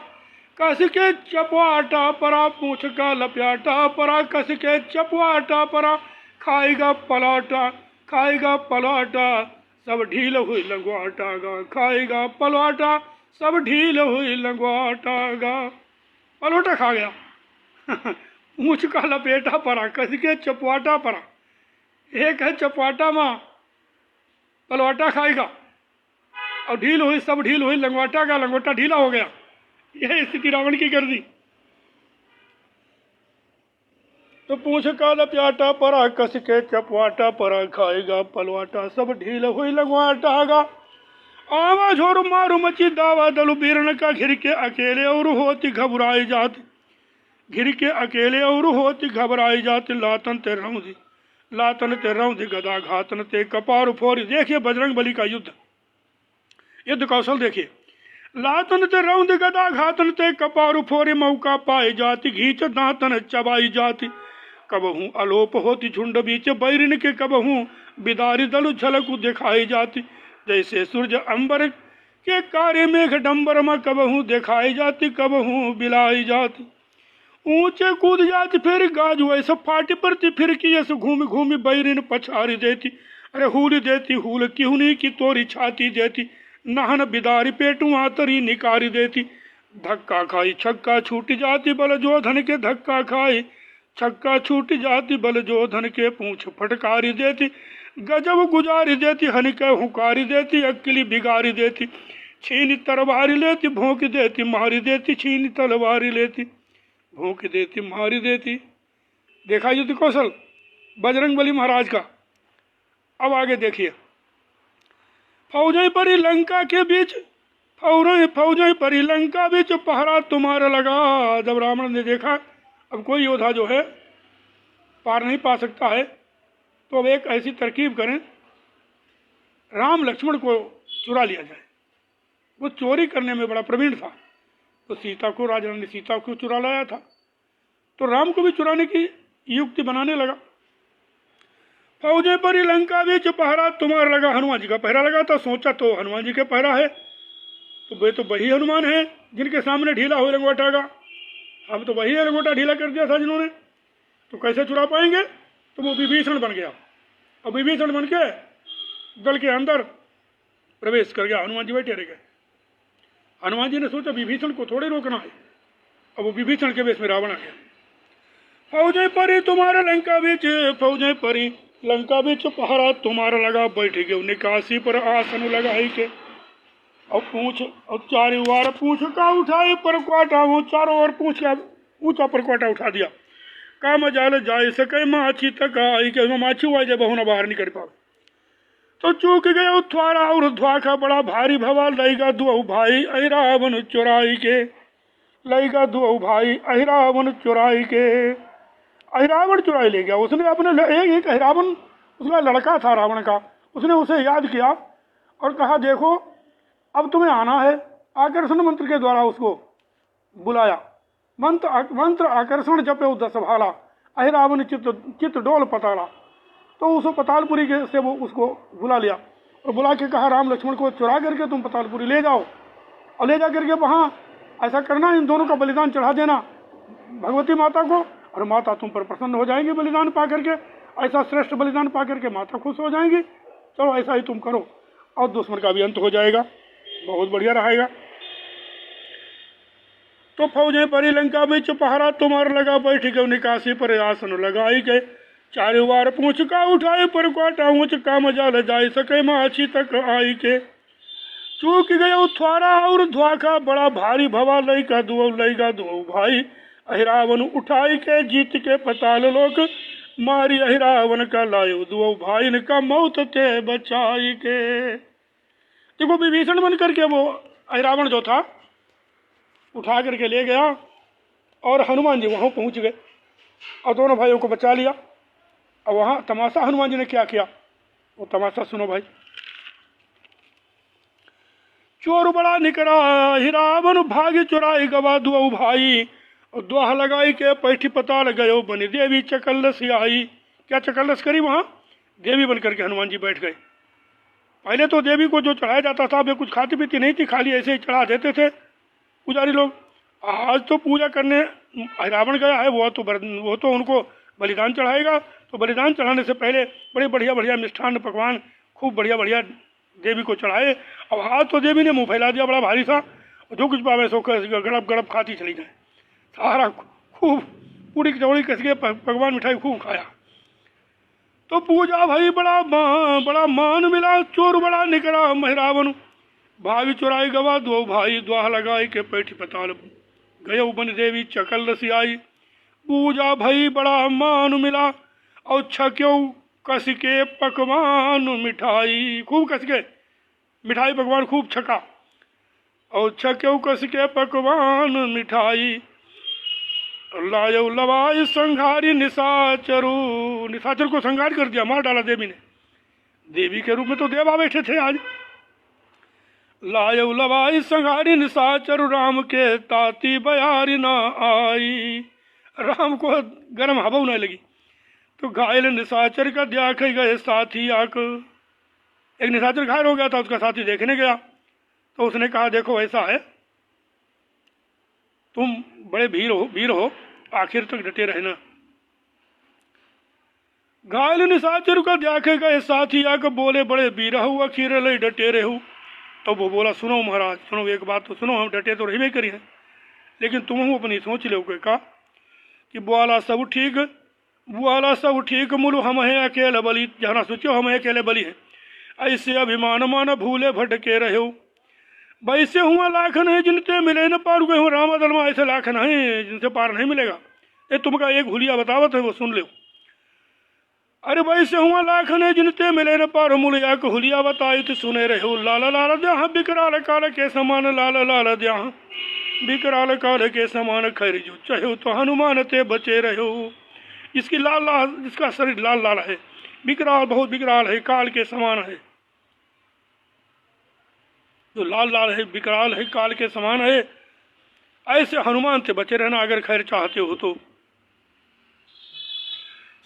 कस के चपवाटा परा, पूछ का लप्याटा परा कस के चपवाटा परा। खाएगा पलाटा सब ढील हुई लंगवाटागा, खाएगा पलवाटा सब ढील हुई लंगवाटागा। पलवटा खा गया मूछ का लपेटा परा कस के चपवाटा परा। एक है चपवाटा माँ, पलवाटा खाएगा और ढील हुई सब ढील हुई लंगवाटा का, लंगोटा ढीला हो गया। यह स्थिति रावण की कर दी। तो पूछ का लप्याटा परा कस के चपवाटा परा, खाएगा पलवाटा सब ढील हुई लंगवाटागा। आवाज और मारू मची दावा दलु बीरन का, घिर के अकेले और होती घबराई जाती, घिर के अकेले और होती घबराई जाती। लातन ते रौंदी गदा घातन ते कपार फोरी। देखिए बजरंग बली का युद्ध कौशल देखिए। लातन ते रौंद गदा घातन ते कपार फोरी, मौका पाई जाती घींच दांतन चबाई जाती। कबहू अलोप होती झुंड बीच बैरिन के, कबहू बिदारी दल झलक दिखाई जाती। जैसे सूर्य अंबर के कार्य मेघ डंबर में, कबहू दिखाई जाती कबहू बिलाई जाती। ऊंचे कूद जाती फिर गाज वैसे फाटी पड़ती, फिर की ऐसे घूमी घूमी बैरिन पछारी देती। अरे हूल देती हूल क्यूनी की तोरी छाती देती, नहन बिदारी पेटू आतरी निकारी देती। धक्का खाई छक्का छूट जाती बल जो धन के, धक्का खाई छक्का छूट जाती बल जो धन के। पूंछ फटकारी देती गजब गुजारी देती, हनिके हुकारी देती अक्ली बिगारी देती। छीनी तलवारी लेती भोंक देती मारी देती, छीनी तलवारी लेती भोंक देती मारी देती। देखा युद्ध कौशल बजरंग बली महाराज का। अब आगे देखिए। फौजें परी लंका के बीच, फौजें परी लंका बीच, पहरा तुम्हारा लगा। जब रावण ने देखा अब कोई योद्धा जो है पार नहीं पा सकता है, तो अब एक ऐसी तरकीब करें, राम लक्ष्मण को चुरा लिया जाए। वो चोरी करने में बड़ा प्रवीण था, तो सीता को, राजा ने सीता को चुरा लाया था, तो राम को भी चुराने की युक्ति बनाने लगा। फौजें परी लंका बीच पहरा तुम्हारा लगा। हनुमान जी का पहरा लगा था। सोचा तो हनुमान जी का पहरा है, तो वे तो वही हनुमान है जिनके सामने ढीला हो लंगोटा का। हम तो वही लंगोटा ढीला कर दिया था जिन्होंने, तो कैसे चुरा पाएंगे। तो वो विभीषण बन गया, और विभीषण बन के दल के अंदर प्रवेश कर गया। हनुमान जी बैठे रह गए। हनुमान जी ने सोचा विभीषण को थोड़े रोकना है। अब वो विभीषण के वेश में रावण आ गया। फौजें परी तुम्हारा लंका बीच, फौजें परी लंका बीच पहरा तुम्हारा लगा, बैठ गए निकासी पर आसन लगाई के। और पूछ और चारों ओर पूछ का उठाए परक्वाटा, वो चारों ओर पूछ का ऊंचा परक्वाटा उठा दिया। का मजाल जाए सके माछी तक आई के, माछी हुआ जब बहुना बाहर निकल पाओ। तो चूक गए थ्वारा और ध्वाखा बड़ा भारी भवा, लईगा दुआ भाई अहिरावन चुराई के, लईगा दुआ भाई अहिरावन चुराई के। अहिरावण चुराई ले गया उसने अपने एक अहिरावण उसका लड़का था रावण का, उसने उसे याद किया और कहा देखो अब तुम्हें आना है। आकर्षण मंत्र के द्वारा उसको बुलाया, मंत्र आकर्षण जपे 10 भाला, अहिरावण चित्त डोल पताला। तो उस पतालपुरी के से वो उसको बुला लिया और बुला के कहा राम लक्ष्मण को चुरा करके तुम पतालपुरी ले जाओ और ले जा करके वहाँ ऐसा करना, इन दोनों का बलिदान चढ़ा देना भगवती माता को, और माता तुम पर प्रसन्न हो जाएंगी बलिदान पा करके, ऐसा श्रेष्ठ बलिदान पा करके माता खुश हो जाएंगी। चलो ऐसा ही तुम करो और दुश्मन का भी अंत हो जाएगा, बहुत बढ़िया रहेगा। तो फौजें परी लंका बीच पहरा तुम्हारा लगा, बैठ गए निकासी पर आसन लगाई गए। चारों बार पूछ का उठाए पर क्वाटा, ऊंच का मजाल जाए सके माछी तक आई के। चूक गए थ्वारा और ध्वाखा बड़ा भारी भवा, लईगा दुआ भाई अहिरावन उठाई के, जीत के पताल लोक मारी अहिरावन का लायो दुआ भाई ने का मौत ते बचाई के। देखो विभीषण बन करके वो अहिरावण जो था उठा करके ले गया और हनुमान जी वहाँ पहुँच गए और दोनों भाइयों को बचा लिया। और वहाँ तमाशा हनुमान जी ने क्या किया वो तमाशा सुनो भाई। चोर बड़ा निकरा हिरावन भागी चुराई गवा दुआ भाई, और दोहा लगाई के पैठी पताल गयो बनी देवी चकल्लस आई। क्या चकल्लस करी वहाँ देवी बन करके हनुमान जी बैठ गए। पहले तो देवी को जो चढ़ाया जाता था वे कुछ खाती पीती नहीं थी, खाली ऐसे ही चढ़ा देते थे पुजारी लोग। आज तो पूजा करने रावण गया है वो तो उनको बलिदान चढ़ाएगा, तो बलिदान चढ़ाने से पहले बड़े बढ़िया बढ़िया मिष्ठान पकवान खूब बढ़िया बढ़िया देवी को चढ़ाए। अब आज तो देवी ने मुँह फैला दिया बड़ा भारी सा, जो कुछ पावे सो गड़प गड़प खाती चली जाए, सारा खूब पूरी कचौड़ी कस के पकवान मिठाई खूब खाया। तो पूजा भाई बड़ा मान मिला, चोर बड़ा निकला महिरावन भागी चुराई गवा दो भाई, द्वाह लगाई के पैठी पताल गयो बन देवी चकल रसी आई। पूजा भाई बड़ा मान मिला और छक्यो कस के पकवान मिठाई, खूब कस के मिठाई पकवान खूब छका और छक्यो कस के पकवान मिठाई। लायो लवाई संघारी निशाचरू, निशाचर को संघार कर दिया, मार डाला देवी ने। देवी के रूप में तो देवा बैठे थे आज। लायो लवाई संघारी निशाचर राम के ताती बयारी ना आई। राम को गर्म हवा न लगी तो घायल निशाचर का देख गए साथी आक। एक निशाचर घायल हो गया था, उसका साथी देखने गया तो उसने कहा देखो ऐसा है तुम बड़े वीर हो आखिर तक डटे रहना। घायल निशाचर का देखे गए साथी आकर बोले बड़े वीर हो आखिर ले डटे रहू। तो वो बोला सुनो महाराज सुनो, एक बात तो सुनो, हम डटे तो रही करी हैं लेकिन तुम अपनी सोच लो का कि बुआला सब ठीक मुलु हम हैं अकेले बली, जहाँ सोचो हम अकेले बली हैं। ऐसे अभिमान मान भूले भटके रहे हो, वैसे हुआ लाख नहीं जिनते मिले न पार गए हो। रामा दलमा ऐसे लाख नहीं जिनसे पार नहीं मिलेगा। ये तुमका एक हुलिया बतावत है वो सुन लो। अरे वैसे हुआ लाख नहीं जिनते मिले न पार मुलिया को हुलिया बताई तो सुने रहे हो। लाला लाला द्या बिकराल काल के समान, लाला लाला द्या बिकराल काल के समान, खैर जो चाहे तो हनुमान ते बचे रहे हो। इसकी इसका शरीर लाल लाल है, बिकराल बहुत बिकराल है, काल के समान है। जो लाल लाल है विकराल है काल के समान है, ऐसे हनुमान से बचे रहना अगर खैर चाहते हो तो।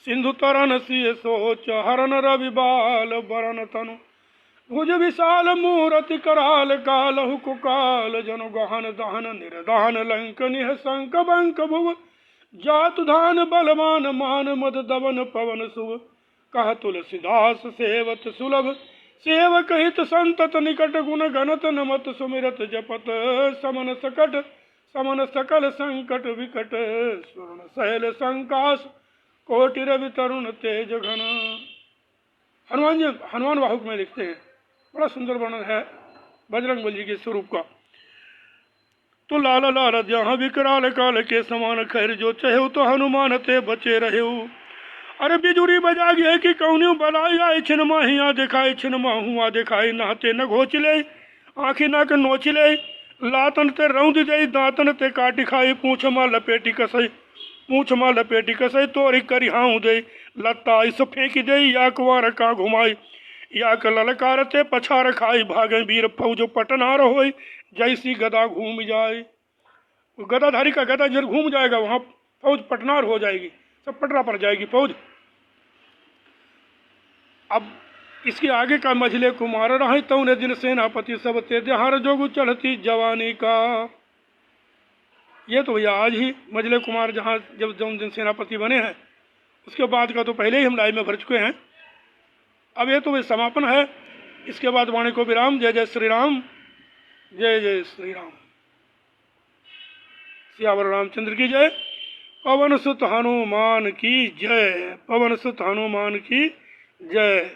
सिंधु तरन सिय सोच हरन रवि बाल बरन तनु, भुज विशाल मूर्ति कराल कालहु कुकाल। जनु गहन दहन निर्दहन लंक निह संक बंक भुव, जातु धान बलवान मान मद दवन पवन सुव। कह तुलसीदास सेवत सुलभ सेवक हित संतत निकट गुण गणत नमत सुमिरत जपत समन सकल संकट विकट स्वर्ण शैल संकाश कोटि रवि तरुण तेज घन। हनुमान जी हनुमान वाहुक में लिखते हैं, बड़ा सुंदर वर्णन है बजरंग बली के स्वरूप का। तो लाल लाल जहाँ विकराल काल के समान खैर जो चहे तो हनुमान ते बचे रहे। अरे बिजुरी बजा गया कि कौन्यू बलाई आई छिन माहिया दिखाई छिन माहुआ दिखाई नहाते न घोचले आँखी नाक नोचले लातन ते रौंद दई दांतन ते काटी खाई पूछ मां लपेटी कसई तोरी करी हाऊ दई लत्ता इस फेंकी दई या कुआर का घुमाई या क ललकार ते पछार खाई भागे वीर फौज पटनार होई जैसी गदा घूम जाए। गदाधारी का गदा जब घूम जाएगा वहां फौज पटनार हो जाएगी, सब पटरा पड़ जाएगी फौज। अब इसके आगे का मझले कुमार रहे तौने दिन सेनापति सब ते देहार जोगु चढ़ती जवानी का। ये तो भैया आज ही मझले कुमार जहाँ जब दिन सेनापति बने हैं उसके बाद का तो पहले ही हम लाइव में भर चुके हैं। अब ये तो वही समापन है, इसके बाद वाणी को विराम। जय जय श्री राम, जय जय श्री राम। सियावर रामचंद्र की जय। पवन सुत हनुमान की जय, पवन सुत हनुमान की जय।